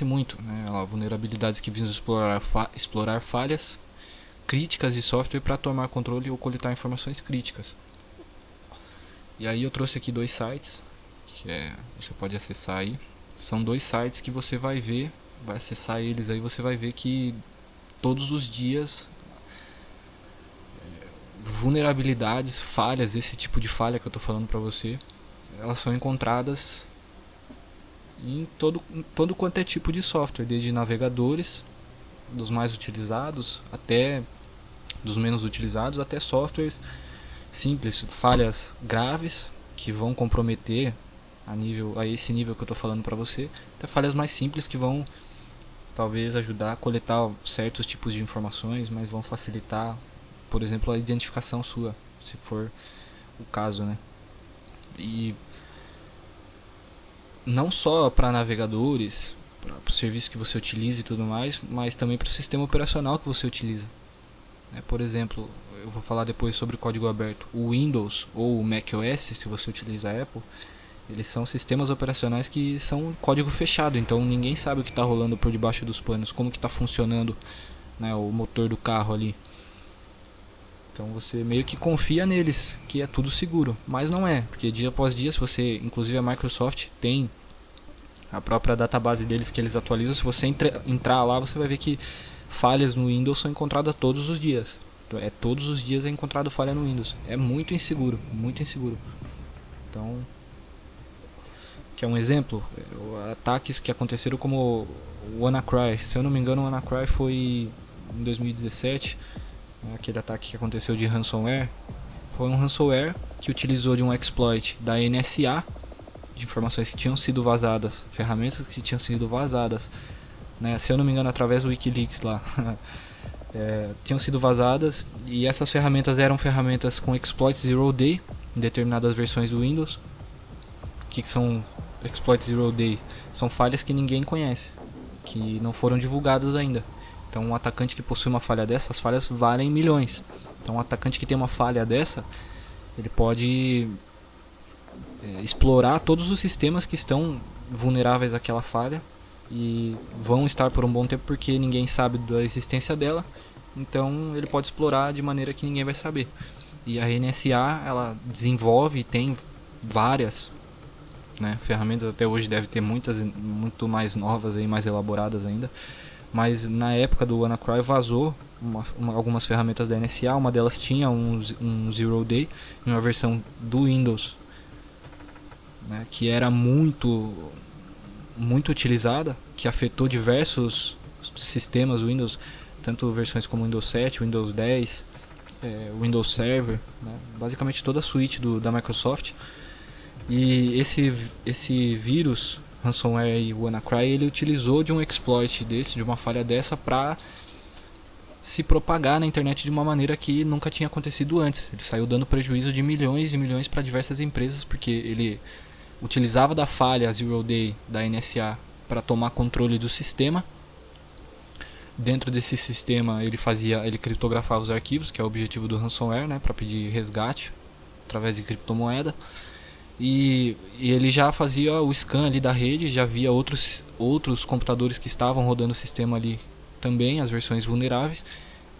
muito, né? Vulnerabilidades que visam explorar falhas críticas de software para tomar controle ou coletar informações críticas. E aí eu trouxe aqui 2 sites que você pode acessar aí. São 2 sites que você vai acessar eles aí, você vai ver que todos os dias vulnerabilidades, falhas, esse tipo de falha que eu estou falando para você, elas são encontradas em todo quanto é tipo de software, desde navegadores, dos mais utilizados, até dos menos utilizados, até softwares simples, falhas graves que vão comprometer a esse nível que eu estou falando para você, até falhas mais simples que vão talvez ajudar a coletar certos tipos de informações, mas vão facilitar, por exemplo, a identificação sua, se for o caso, né? E não só para navegadores, para o serviço que você utiliza e tudo mais, mas também para o sistema operacional que você utiliza. Por exemplo, eu vou falar depois sobre código aberto. O Windows ou o macOS, se você utiliza a Apple, eles são sistemas operacionais que são código fechado, então ninguém sabe o que está rolando por debaixo dos panos, como que está funcionando, né, o motor do carro ali. Então você meio que confia neles, que é tudo seguro, mas não é, porque dia após dia, se você, inclusive a Microsoft tem a própria database deles que eles atualizam, se você entrar lá, você vai ver que falhas no Windows são encontradas todos os dias. Todos os dias é encontrado falha no Windows. É muito inseguro, muito inseguro. Então, que é um exemplo, ataques que aconteceram como o WannaCry. Se eu não me engano, o WannaCry foi em 2017, aquele ataque que aconteceu de ransomware. Foi um ransomware que utilizou de um exploit da NSA, de informações que tinham sido vazadas, ferramentas que tinham sido vazadas, né, se eu não me engano através do Wikileaks lá, tinham sido vazadas, e essas ferramentas eram ferramentas com exploit zero day em determinadas versões do Windows. O que são exploit zero day? São falhas que ninguém conhece, que não foram divulgadas ainda. Então um atacante que possui uma falha dessa, as falhas valem milhões. Então um atacante que tem uma falha dessa, ele pode explorar todos os sistemas que estão vulneráveis àquela falha, e vão estar por um bom tempo porque ninguém sabe da existência dela. Então ele pode explorar de maneira que ninguém vai saber. E a NSA, ela desenvolve e tem várias, né, ferramentas. Até hoje deve ter muitas, muito mais novas e mais elaboradas ainda. Mas na época do WannaCry vazou algumas ferramentas da NSA. Uma delas tinha um Zero Day em uma versão do Windows, né, que era muito utilizada, que afetou diversos sistemas Windows, tanto versões como Windows 7, Windows 10, Windows Server, né, basicamente toda a suíte da Microsoft. E esse vírus ransomware e WannaCry, ele utilizou de um exploit de uma falha dessa, para se propagar na internet de uma maneira que nunca tinha acontecido antes. Ele saiu dando prejuízo de milhões e milhões para diversas empresas, porque ele utilizava da falha Zero Day da NSA para tomar controle do sistema. Dentro desse sistema ele criptografava os arquivos, que é o objetivo do ransomware, né, para pedir resgate através de criptomoeda. E ele já fazia o scan ali da rede, já via outros computadores que estavam rodando o sistema ali também, as versões vulneráveis.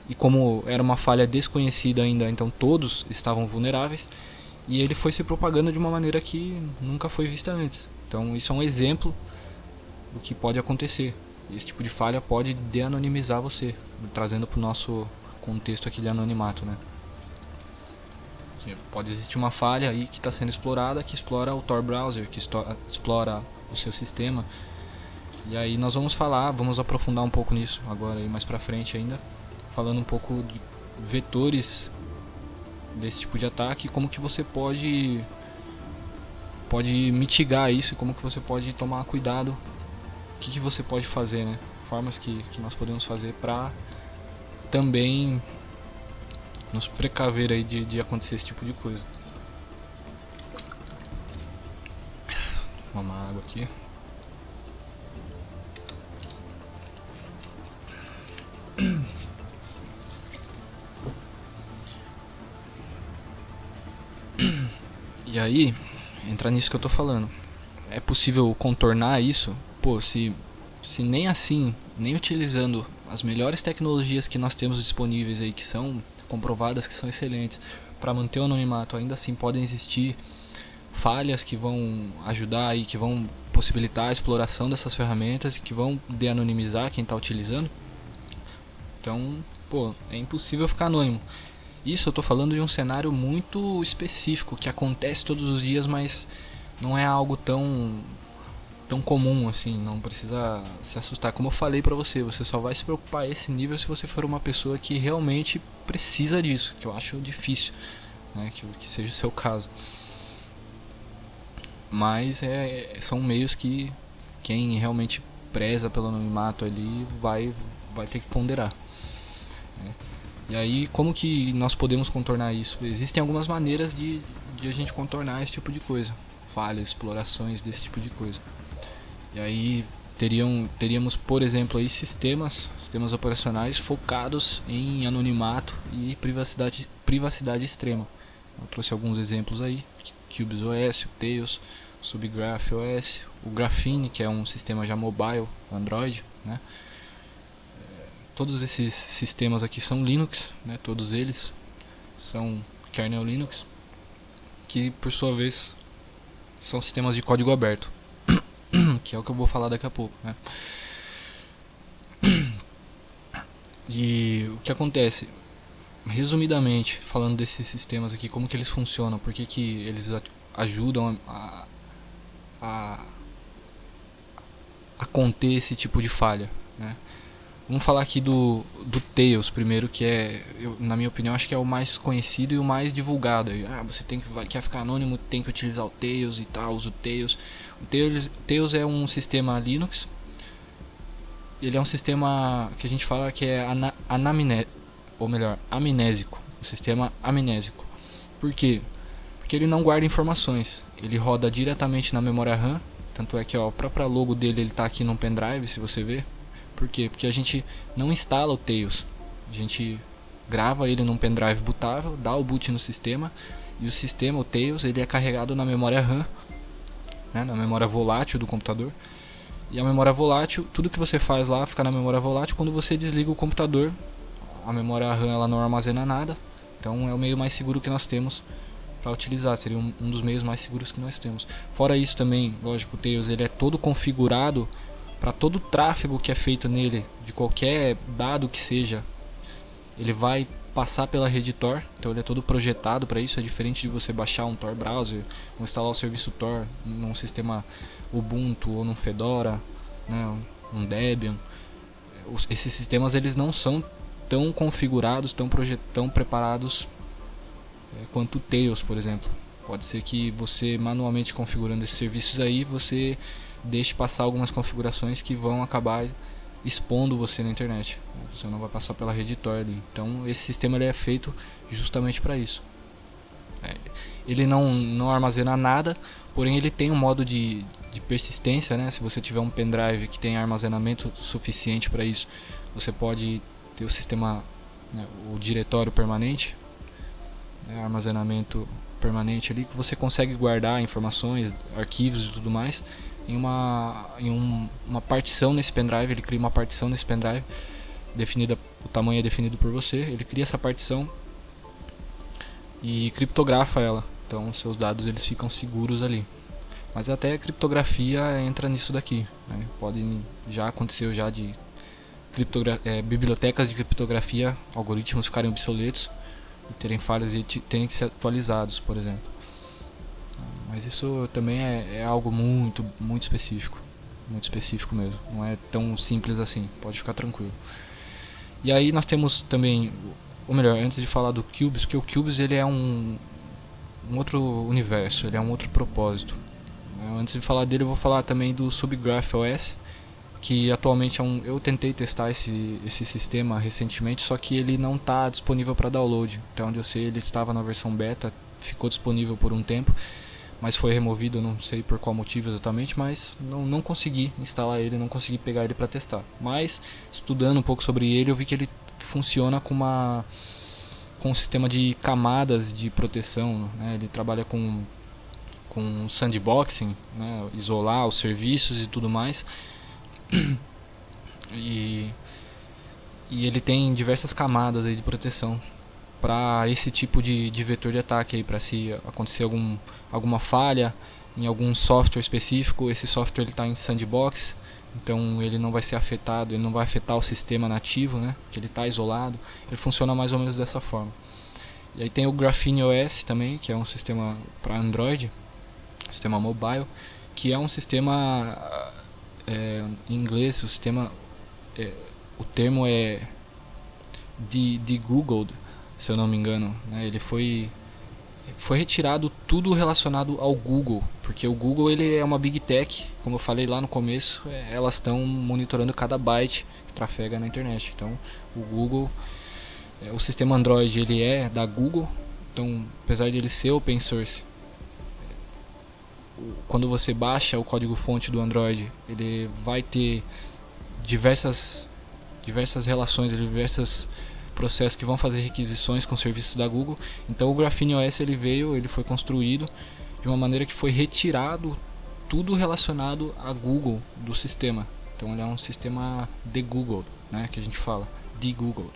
E como era uma falha desconhecida ainda, então todos estavam vulneráveis. E ele foi se propagando de uma maneira que nunca foi vista antes. Então isso é um exemplo do que pode acontecer. Esse tipo de falha pode de-anonimizar você, trazendo para o nosso contexto aqui de anonimato, né? Pode existir uma falha aí que está sendo explorada, que explora o Tor browser, que explora o seu sistema. E aí nós vamos aprofundar um pouco nisso agora e mais pra frente ainda, falando um pouco de vetores desse tipo de ataque, como que você pode mitigar isso, e como que você pode tomar cuidado que você pode fazer, né? Formas que nós podemos fazer para também nos precaver aí de acontecer esse tipo de coisa. Vou tomar água aqui. E aí, entra nisso que eu tô falando. É possível contornar isso? Pô, se nem assim, nem utilizando as melhores tecnologias que nós temos disponíveis aí, que são comprovadas, que são excelentes, para manter o anonimato, ainda assim podem existir falhas que vão ajudar e que vão possibilitar a exploração dessas ferramentas e que vão de-anonimizar quem está utilizando. Então, pô, é impossível ficar anônimo. Isso eu estou falando de um cenário muito específico, que acontece todos os dias, mas não é algo tão comum assim, não precisa se assustar. Como eu falei pra você, você só vai se preocupar a esse nível se você for uma pessoa que realmente precisa disso, que eu acho difícil, né, que seja o seu caso. Mas são meios que quem realmente preza pelo anonimato ali vai ter que ponderar, né? E aí, como que nós podemos contornar isso? Existem algumas maneiras de a gente contornar esse tipo de coisa, falhas, explorações desse tipo de coisa. E aí teríamos, por exemplo, aí sistemas operacionais focados em anonimato e privacidade extrema. Eu trouxe alguns exemplos aí: CubesOS, o Tails, o Subgraph OS, o Graphene, que é um sistema já mobile, Android, né? Todos esses sistemas aqui são Linux, né? Todos eles são kernel Linux, que por sua vez são sistemas de código aberto, que é o que eu vou falar daqui a pouco, né? E o que acontece, resumidamente, falando desses sistemas aqui, como que eles funcionam, por que eles ajudam a conter esse tipo de falha, né? Vamos falar aqui do Tails primeiro, que na minha opinião, acho que é o mais conhecido e o mais divulgado. Você quer ficar anônimo, tem que utilizar o Tails e tal, usa o Tails. O Tails é um sistema Linux. Ele é um sistema que a gente fala que é amnésico. O sistema amnésico. Por quê? Porque ele não guarda informações. Ele roda diretamente na memória RAM. Tanto é que a própria logo dele está aqui num pendrive, se você ver. Por quê? Porque a gente não instala o Tails. A gente grava ele num pendrive bootável, dá o boot no sistema, e o sistema, o Tails, ele é carregado na memória RAM, né, na memória volátil do computador. E a memória volátil, tudo que você faz lá fica na memória volátil. Quando você desliga o computador, a memória RAM ela não armazena nada. Então é o meio mais seguro que nós temos para utilizar, seria um dos meios mais seguros que nós temos. Fora isso também, lógico, o Tails ele é todo configurado para todo o tráfego que é feito nele, de qualquer dado que seja, ele vai passar pela rede Tor. Então ele é todo projetado para isso. É diferente de você baixar um Tor browser ou instalar o serviço Tor num sistema Ubuntu ou num Fedora, né, um Debian. Esses sistemas eles não são tão configurados, tão preparados quanto o Tails, por exemplo. Pode ser que você manualmente configurando esses serviços aí, você deixe passar algumas configurações que vão acabar expondo você na internet. Você não vai passar pela rede Tor ali. Então esse sistema ele é feito justamente para isso. Ele não armazena nada, porém ele tem um modo de persistência, né? Se você tiver um pendrive que tem armazenamento suficiente para isso, você pode ter o sistema, né, o diretório permanente, né, armazenamento permanente ali, que você consegue guardar informações, arquivos e tudo mais em uma partição nesse pendrive. Ele cria uma partição nesse pendrive definida, o tamanho é definido por você. Ele cria essa partição e criptografa ela. Então seus dados eles ficam seguros ali. Mas até a criptografia entra nisso daqui, né? Já aconteceu já de bibliotecas de criptografia, algoritmos ficarem obsoletos e terem falhas e terem que ser atualizados, por exemplo. Mas isso também é algo muito específico. Muito específico mesmo. Não é tão simples assim. Pode ficar tranquilo. E aí nós temos também, ou melhor, antes de falar do Cubes, porque o Cubes ele é um outro universo, ele é um outro propósito. Antes de falar dele, eu vou falar também do Subgraph OS, que atualmente eu tentei testar esse sistema recentemente, só que ele não está disponível para download. Então, onde eu sei, ele estava na versão beta, ficou disponível por um tempo, mas foi removido, não sei por qual motivo exatamente, mas não consegui instalar ele, não consegui pegar ele para testar. Mas, estudando um pouco sobre ele, eu vi que ele funciona com um sistema de camadas de proteção, né? Ele trabalha com sandboxing, né? Isolar os serviços e tudo mais. E ele tem diversas camadas aí de proteção para esse tipo de vetor de ataque, para se acontecer alguma falha em algum software específico. Esse software está em sandbox, então ele não vai ser afetado, ele não vai afetar o sistema nativo, né? Porque ele está isolado. Ele funciona mais ou menos dessa forma. E aí tem o Graphene OS também, que é um sistema para Android, sistema mobile, que é um sistema em inglês, o termo é de-googled, se eu não me engano, né? Ele foi retirado tudo relacionado ao Google, porque o Google ele é uma big tech, como eu falei lá no começo, elas estão monitorando cada byte que trafega na internet. Então o Google, o sistema Android ele é da Google, então apesar de ele ser open source, quando você baixa o código fonte do Android, ele vai ter diversas relações, diversos processos que vão fazer requisições com serviços da Google. Então o Graphene OS ele foi construído de uma maneira que foi retirado tudo relacionado a Google do sistema. Então ele é um sistema de Google, né, que a gente fala, de Google.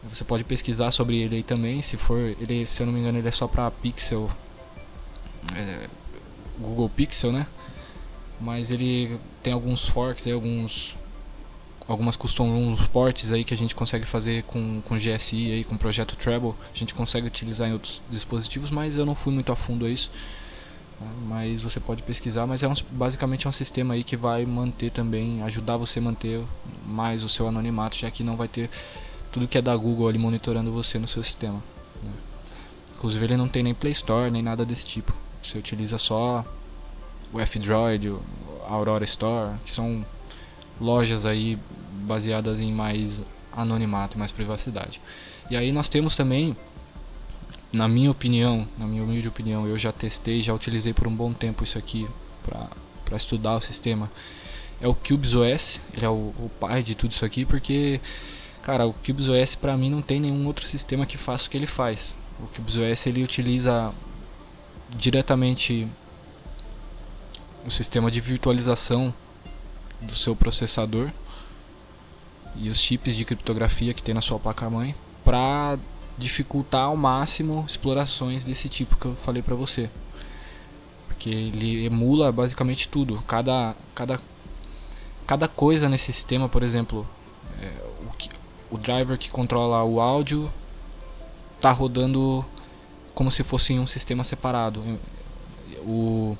Você pode pesquisar sobre ele aí também, se eu não me engano, ele é só para Pixel, Google Pixel, né? Mas ele tem alguns forks aí, algumas custom ports aí que a gente consegue fazer com GSI aí, com o projeto Treble. A gente consegue utilizar em outros dispositivos, mas eu não fui muito a fundo a isso. Mas você pode pesquisar, mas basicamente é um sistema aí que vai manter também, ajudar você a manter mais o seu anonimato, já que não vai ter tudo que é da Google ali monitorando você no seu sistema, né? Inclusive ele não tem nem Play Store, nem nada desse tipo. Você utiliza só o F-Droid, o Aurora Store, que são lojas aí baseadas em mais anonimato, mais privacidade. E aí nós temos também, na minha humilde opinião, eu já testei, já utilizei por um bom tempo isso aqui para estudar o sistema, é o CubesOS. Ele é o pai de tudo isso aqui, porque, cara, o CubesOS para mim não tem nenhum outro sistema que faça o que ele faz. O CubesOS ele utiliza diretamente o sistema de virtualização do seu processador e os chips de criptografia que tem na sua placa-mãe para dificultar ao máximo explorações desse tipo que eu falei para você, porque ele emula basicamente tudo. Cada coisa nesse sistema, por exemplo, o driver que controla o áudio está rodando como se fosse em um sistema separado. O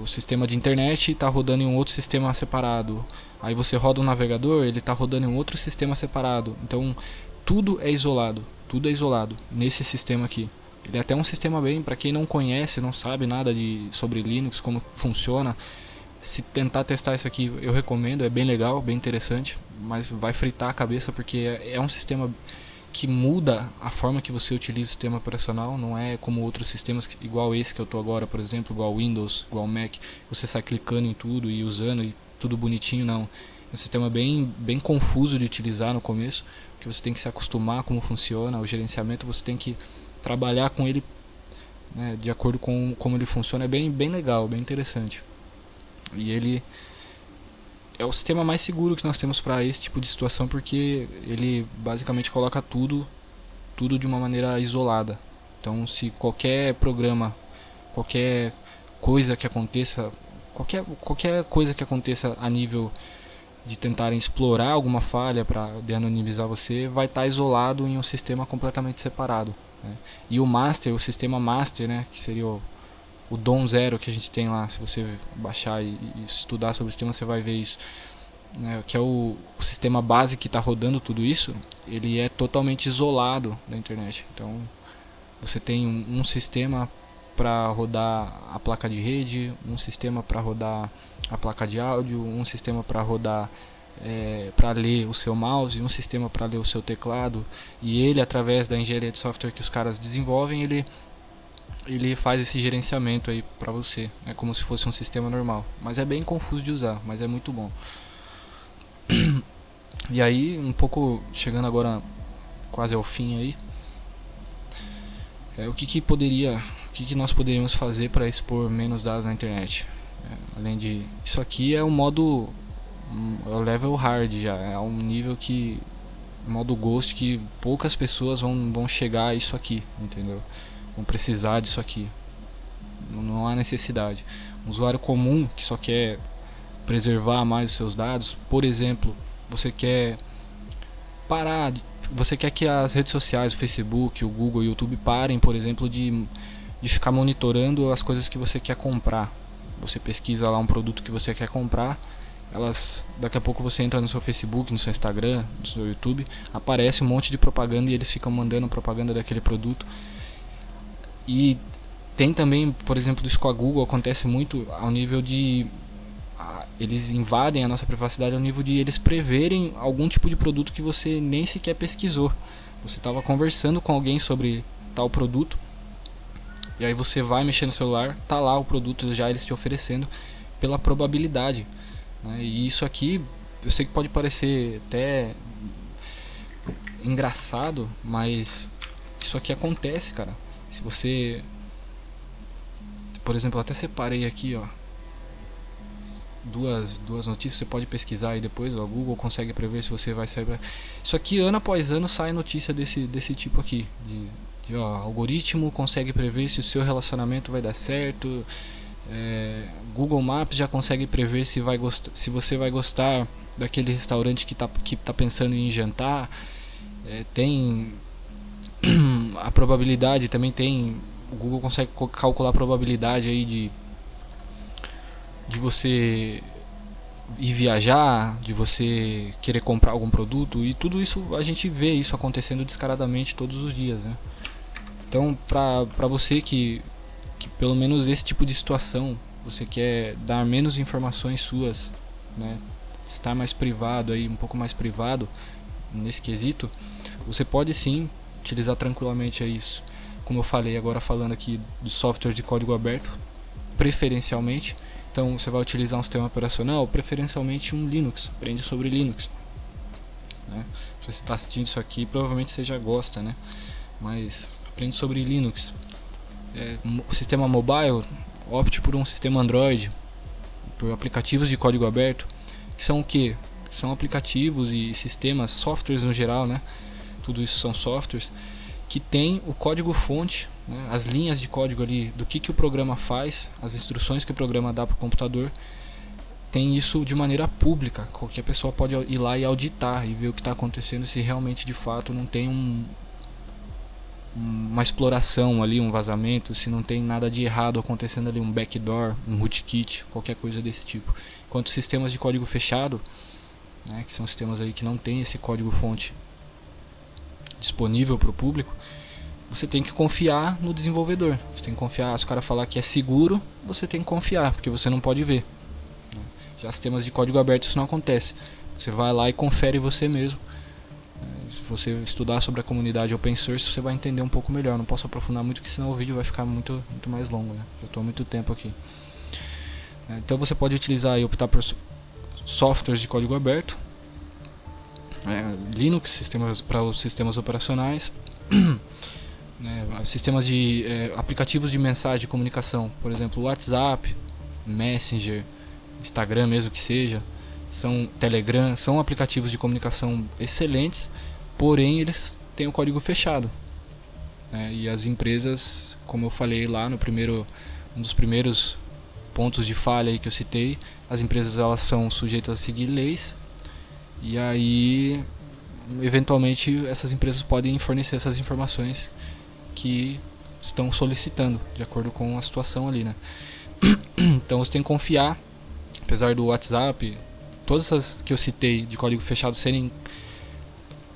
sistema de internet está rodando em um outro sistema separado. Aí você roda um navegador, ele está rodando em um outro sistema separado. Então tudo é isolado nesse sistema aqui. Ele é até um sistema bem, para quem não conhece, não sabe nada sobre Linux, como funciona, se tentar testar isso aqui eu recomendo, é bem legal, bem interessante, mas vai fritar a cabeça, porque é um sistema que muda a forma que você utiliza o sistema operacional. Não é como outros sistemas igual esse que eu estou agora, por exemplo, igual Windows, igual Mac, você sai clicando em tudo e usando e tudo bonitinho. Não, é um sistema bem confuso de utilizar no começo, porque você tem que se acostumar como funciona. O gerenciamento você tem que trabalhar com ele, né, de acordo com como ele funciona. É bem legal, bem interessante. E ele é o sistema mais seguro que nós temos para esse tipo de situação, porque ele basicamente coloca tudo de uma maneira isolada. Então, se qualquer programa, qualquer coisa que aconteça, qualquer coisa que aconteça a nível de tentarem explorar alguma falha para de-anonimizar você, vai estar isolado em um sistema completamente separado, né? E o master, o sistema master, né, que seria o DOM 0 que a gente tem lá, se você baixar e estudar sobre o sistema, você vai ver isso, né, que é o sistema base que está rodando tudo isso. Ele é totalmente isolado da internet. Então você tem um sistema para rodar a placa de rede, um sistema para rodar a placa de áudio, um sistema para rodar para ler o seu mouse, um sistema para ler o seu teclado. E ele, através da engenharia de software que os caras desenvolvem, ele faz esse gerenciamento aí para você. É como se fosse um sistema normal, mas é bem confuso de usar, mas é muito bom. E aí, um pouco chegando agora quase ao fim aí, o que nós poderíamos fazer para expor menos dados na internet? Além de isso aqui é o modo, é o level hard já, é um nível que, modo ghost, que poucas pessoas vão chegar a isso aqui, entendeu? Vão precisar disso aqui. Não há necessidade. Um usuário comum que só quer preservar mais os seus dados, por exemplo, você quer que as redes sociais, o Facebook, o Google, o YouTube parem, por exemplo, de ficar monitorando as coisas que você quer comprar. Você pesquisa lá um produto que você quer comprar, daqui a pouco você entra no seu Facebook, no seu Instagram, no seu YouTube, aparece um monte de propaganda e eles ficam mandando propaganda daquele produto. E tem também, por exemplo, isso com a Google acontece muito ao nível de eles invadem a nossa privacidade ao nível de eles preverem algum tipo de produto que você nem sequer pesquisou. Você estava conversando com alguém sobre tal produto, e aí você vai mexer no celular, tá lá o produto já eles te oferecendo pela probabilidade, né? E isso aqui, eu sei que pode parecer até engraçado, mas isso aqui acontece, cara. Se você, por exemplo, eu até separei aqui, ó, duas notícias, você pode pesquisar aí depois, ó, o Google consegue prever se você vai sair. Isso aqui, ano após ano, sai notícia desse tipo aqui, algoritmo consegue prever se o seu relacionamento vai dar certo, Google Maps já consegue prever se você vai gostar daquele restaurante que tá pensando em jantar. Tem a probabilidade, também tem, o Google consegue calcular a probabilidade aí de você ir viajar, de você querer comprar algum produto, e tudo isso a gente vê isso acontecendo descaradamente todos os dias, né? Então, para você que pelo menos esse tipo de situação, você quer dar menos informações suas, né? Estar mais privado aí, um pouco mais privado nesse quesito, você pode sim utilizar tranquilamente isso. Como eu falei agora, falando aqui do software de código aberto, preferencialmente. Então você vai utilizar um sistema operacional, preferencialmente um Linux, aprende sobre Linux, né? Se você está assistindo isso aqui, provavelmente você já gosta, né? Mas aprende sobre Linux. O sistema mobile, opte por um sistema Android, por aplicativos de código aberto, que são o que? São aplicativos e sistemas, softwares no geral, né? Tudo isso são softwares que tem o código fonte, né, as linhas de código ali do que o programa faz, as instruções que o programa dá para o computador, tem isso de maneira pública. Qualquer pessoa pode ir lá e auditar e ver o que está acontecendo, se realmente de fato não tem uma exploração ali, um vazamento, se não tem nada de errado acontecendo ali, um backdoor, um rootkit, qualquer coisa desse tipo. Enquanto sistemas de código fechado, né, que são sistemas aí que não tem esse código fonte disponível para o público, você tem que confiar no desenvolvedor. Você tem que confiar, se o cara falar que é seguro, você tem que confiar, porque você não pode ver. Já sistemas de código aberto isso não acontece. Você vai lá e confere você mesmo. Se você estudar sobre a comunidade open source, você vai entender um pouco melhor. Não posso aprofundar muito, porque senão o vídeo vai ficar muito mais longo, né? Já estou há muito tempo aqui. Então você pode utilizar e optar por softwares de código aberto, Linux, para os sistemas operacionais, sistemas de aplicativos de mensagem de comunicação, por exemplo, WhatsApp, Messenger, Instagram mesmo que seja, Telegram, são aplicativos de comunicação excelentes, porém eles têm o código fechado, e as empresas, como eu falei lá no um dos primeiros pontos de falha aí que eu citei, as empresas elas são sujeitas a seguir leis, e aí eventualmente essas empresas podem fornecer essas informações que estão solicitando, de acordo com a situação ali, né? Então você tem que confiar, apesar do WhatsApp, todas essas que eu citei de código fechado serem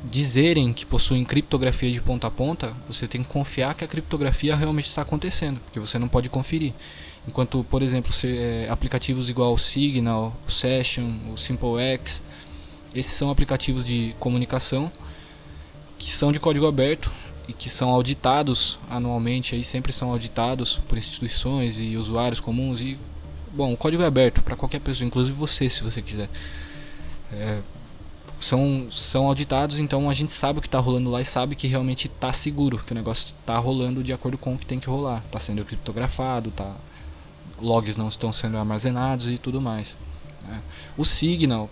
dizerem que possuem criptografia de ponta a ponta, você tem que confiar que a criptografia realmente está acontecendo, porque você não pode conferir. Enquanto, por exemplo, aplicativos igual o Signal, o Session, o SimpleX, esses são aplicativos de comunicação que são de código aberto e que são auditados anualmente, aí sempre são auditados por instituições e usuários comuns. E, bom, o código é aberto para qualquer pessoa, inclusive você, se você quiser. São auditados, então a gente sabe o que está rolando lá e sabe que realmente está seguro, que o negócio está rolando de acordo com o que tem que rolar. Está sendo criptografado, logs não estão sendo armazenados e tudo mais. O Signal,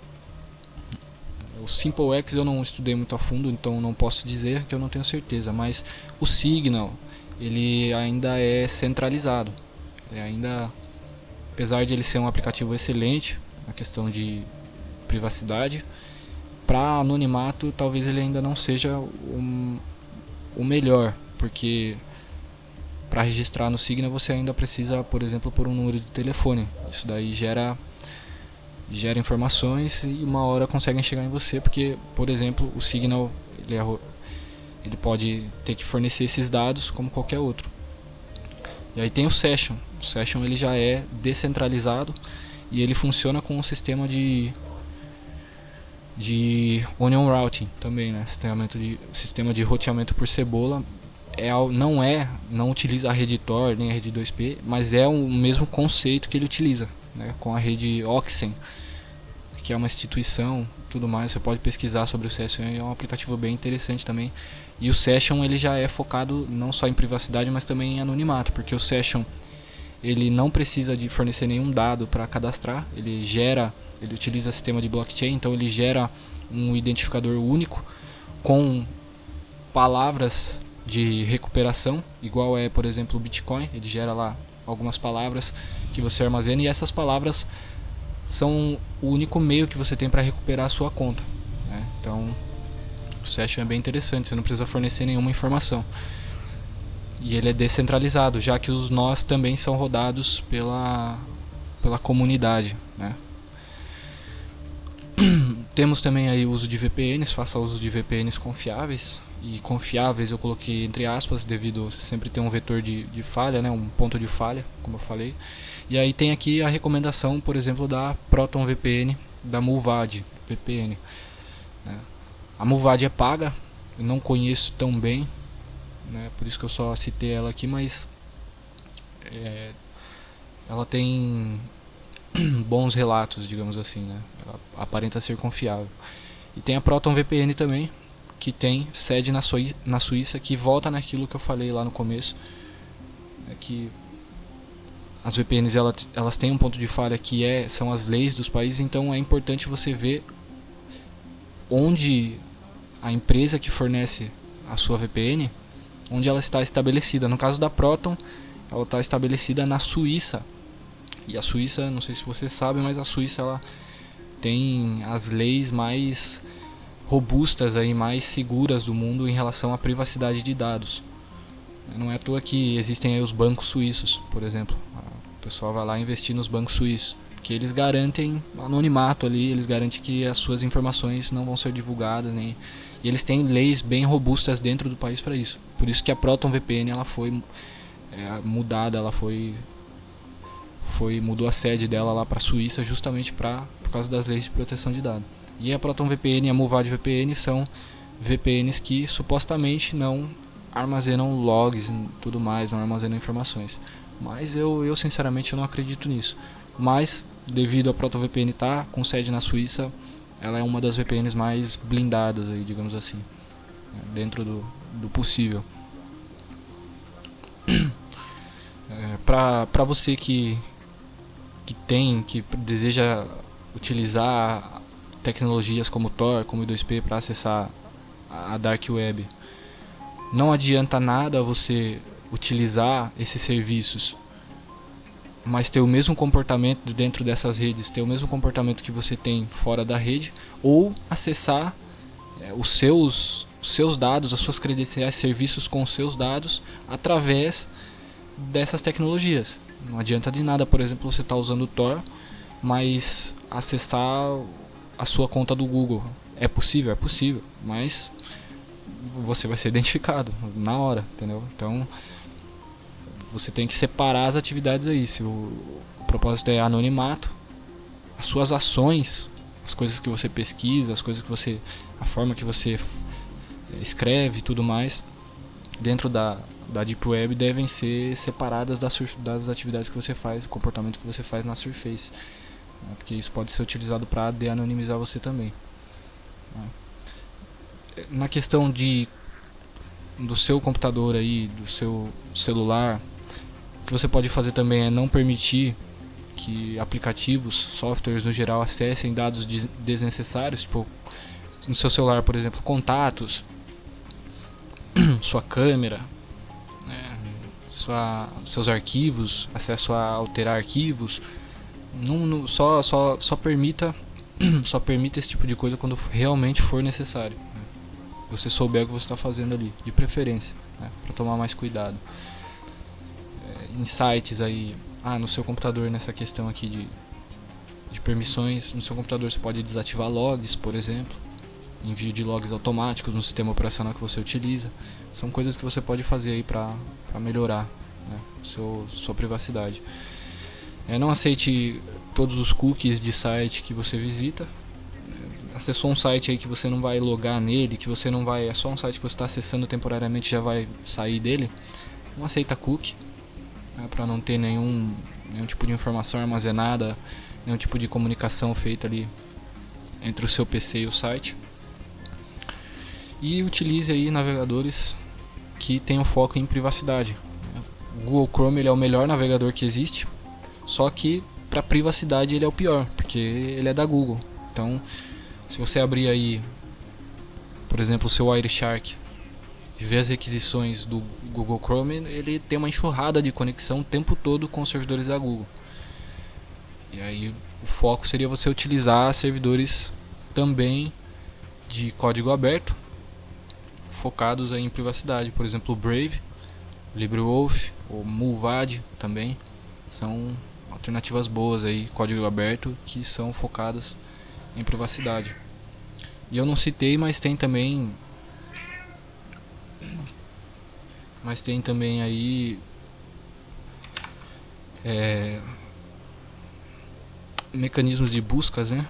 o SimpleX eu não estudei muito a fundo, então não posso dizer que eu não tenho certeza, mas o Signal, ele ainda é centralizado. Ele ainda, apesar de ele ser um aplicativo excelente na questão de privacidade, para anonimato talvez ele ainda não seja o melhor, porque para registrar no Signal você ainda precisa, por exemplo, por um número de telefone. Isso daí gera informações e uma hora conseguem chegar em você, porque, por exemplo, o Signal ele pode ter que fornecer esses dados como qualquer outro. E aí tem o Session. O Session ele já é descentralizado e ele funciona com um sistema de onion routing também, né? Sistema de roteamento por cebola. Não utiliza a rede Tor nem a rede 2P, mas é o mesmo conceito que ele utiliza, né? Com a rede Oxen, que é uma instituição, tudo mais. Você pode pesquisar sobre o Session, é um aplicativo bem interessante também. E o Session ele já é focado não só em privacidade, mas também em anonimato, porque o Session ele não precisa de fornecer nenhum dado para cadastrar. Ele utiliza sistema de blockchain, então ele gera um identificador único com palavras de recuperação, igual é, por exemplo, o Bitcoin. Ele gera lá algumas palavras que você armazena, e essas palavras são o único meio que você tem para recuperar a sua conta, né? Então o Session é bem interessante, você não precisa fornecer nenhuma informação. E ele é descentralizado, já que os nós também são rodados pela comunidade, né? Temos também aí o uso de VPNs, faça uso de VPNs confiáveis. E confiáveis eu coloquei entre aspas, devido a sempre ter um vetor de falha, né? Um ponto de falha, como eu falei. E aí tem aqui a recomendação, por exemplo, da Proton VPN, da Muvad VPN, né? A Muvad é paga, eu não conheço tão bem, né? Por isso que eu só citei ela aqui, mas ela tem bons relatos, digamos assim, né? Ela aparenta ser confiável. E tem a Proton VPN também, que tem sede na Suíça, que volta naquilo que eu falei lá no começo, que as VPNs elas têm um ponto de falha que são as leis dos países, então é importante você ver onde a empresa que fornece a sua VPN, onde ela está estabelecida. No caso da Proton, ela está estabelecida na Suíça. E a Suíça, não sei se você sabe, mas a Suíça ela tem as leis mais robustas, aí, mais seguras do mundo em relação à privacidade de dados. Não é à toa que existem aí os bancos suíços, por exemplo. O pessoal vai lá investir nos bancos suíços, porque eles garantem anonimato ali, eles garantem que as suas informações não vão ser divulgadas, e eles têm leis bem robustas dentro do país para isso. Por isso que a Proton VPN ela foi mudada, mudou a sede dela lá para a Suíça, justamente por causa das leis de proteção de dados. E a Proton VPN e a Muvad VPN são VPNs que supostamente não armazenam logs e tudo mais, não armazenam informações. Mas eu sinceramente não acredito nisso. Mas devido a Proton VPN estar com sede na Suíça, ela é uma das VPNs mais blindadas aí, digamos assim, dentro do possível. Para você que deseja utilizar tecnologias como Tor, como I2P para acessar a Dark Web, não adianta nada você utilizar esses serviços, mas ter o mesmo comportamento dentro dessas redes, ter o mesmo comportamento que você tem fora da rede, ou acessar os seus dados, as suas credenciais, serviços com os seus dados através dessas tecnologias. Não adianta de nada, por exemplo, você estar usando o Tor, mas acessar a sua conta do Google. É possível? É possível, mas você vai ser identificado na hora, entendeu? Então você tem que separar as atividades aí. Se o propósito é anonimato, as suas ações, as coisas que você pesquisa, as coisas que você, a forma que você escreve e tudo mais, dentro da Deep Web devem ser separadas das atividades que você faz, o comportamento que você faz na Surface, né? Porque isso pode ser utilizado para de-anonimizar você também, né? Na questão do seu computador aí, do seu celular, o que você pode fazer também é não permitir que aplicativos, softwares no geral, acessem dados desnecessários, tipo no seu celular, por exemplo, contatos, sua câmera, né, seus arquivos, acesso a alterar arquivos. Só permita esse tipo de coisa quando realmente for necessário, né? Você souber o que você está fazendo ali, de preferência, né, para tomar mais cuidado. Em sites aí, no seu computador, nessa questão aqui de permissões, no seu computador você pode desativar logs, por exemplo, envio de logs automáticos no sistema operacional que você utiliza. São coisas que você pode fazer aí para melhorar, né, sua privacidade. Não aceite todos os cookies de site que você visita. Acessou um site aí que você não vai logar nele, que você não vai, é só um site que você está acessando temporariamente e já vai sair dele, não aceita cookie, né, para não ter nenhum tipo de informação armazenada, nenhum tipo de comunicação feita ali entre o seu PC e o site. E utilize aí navegadores que tenham foco em privacidade. O Google Chrome ele é o melhor navegador que existe, só que para privacidade ele é o pior, porque ele é da Google. Então, se você abrir aí, por exemplo, o seu Wireshark e ver as requisições do Google Chrome, ele tem uma enxurrada de conexão o tempo todo com os servidores da Google. E aí o foco seria você utilizar servidores também de código aberto, focados aí em privacidade. Por exemplo, o Brave, LibreWolf ou Mullvad também são alternativas boas aí, código aberto, que são focadas em privacidade. E eu não citei, mas tem também aí mecanismos de buscas, né?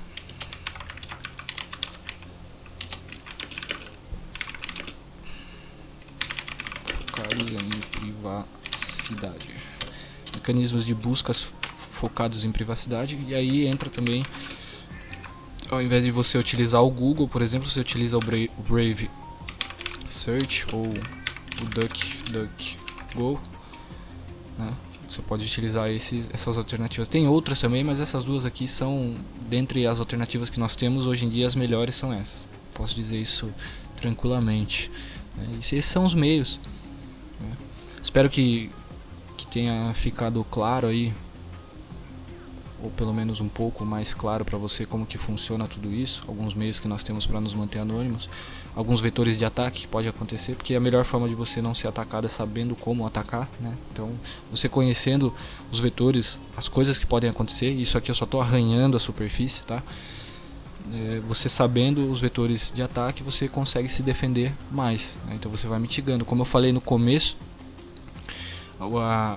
Focados em privacidade. Mecanismos de buscas focados em privacidade. E aí entra também, ao invés de você utilizar o Google, por exemplo, você utiliza o Brave Search ou o DuckDuckGo, né? Você pode utilizar essas alternativas. Tem outras também, mas essas duas aqui são, dentre as alternativas que nós temos hoje em dia, as melhores são essas. Posso dizer isso tranquilamente, né? Esses são os meios, né? Espero que tenha ficado claro aí, ou pelo menos um pouco mais claro para você como que funciona tudo isso, alguns meios que nós temos para nos manter anônimos, alguns vetores de ataque que pode acontecer, porque a melhor forma de você não ser atacado é sabendo como atacar, né? Então, você conhecendo os vetores, as coisas que podem acontecer, isso aqui eu só estou arranhando a superfície, tá? Você sabendo os vetores de ataque, você consegue se defender mais, né? Então você vai mitigando. Como eu falei no começo,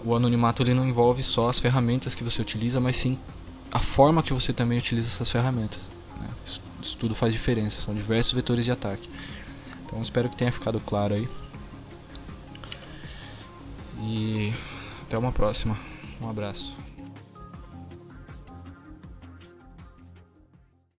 o anonimato ele não envolve só as ferramentas que você utiliza, mas sim a forma que você também utiliza essas ferramentas, né? Isso tudo faz diferença, são diversos vetores de ataque. Então espero que tenha ficado claro aí. E até uma próxima. Um abraço.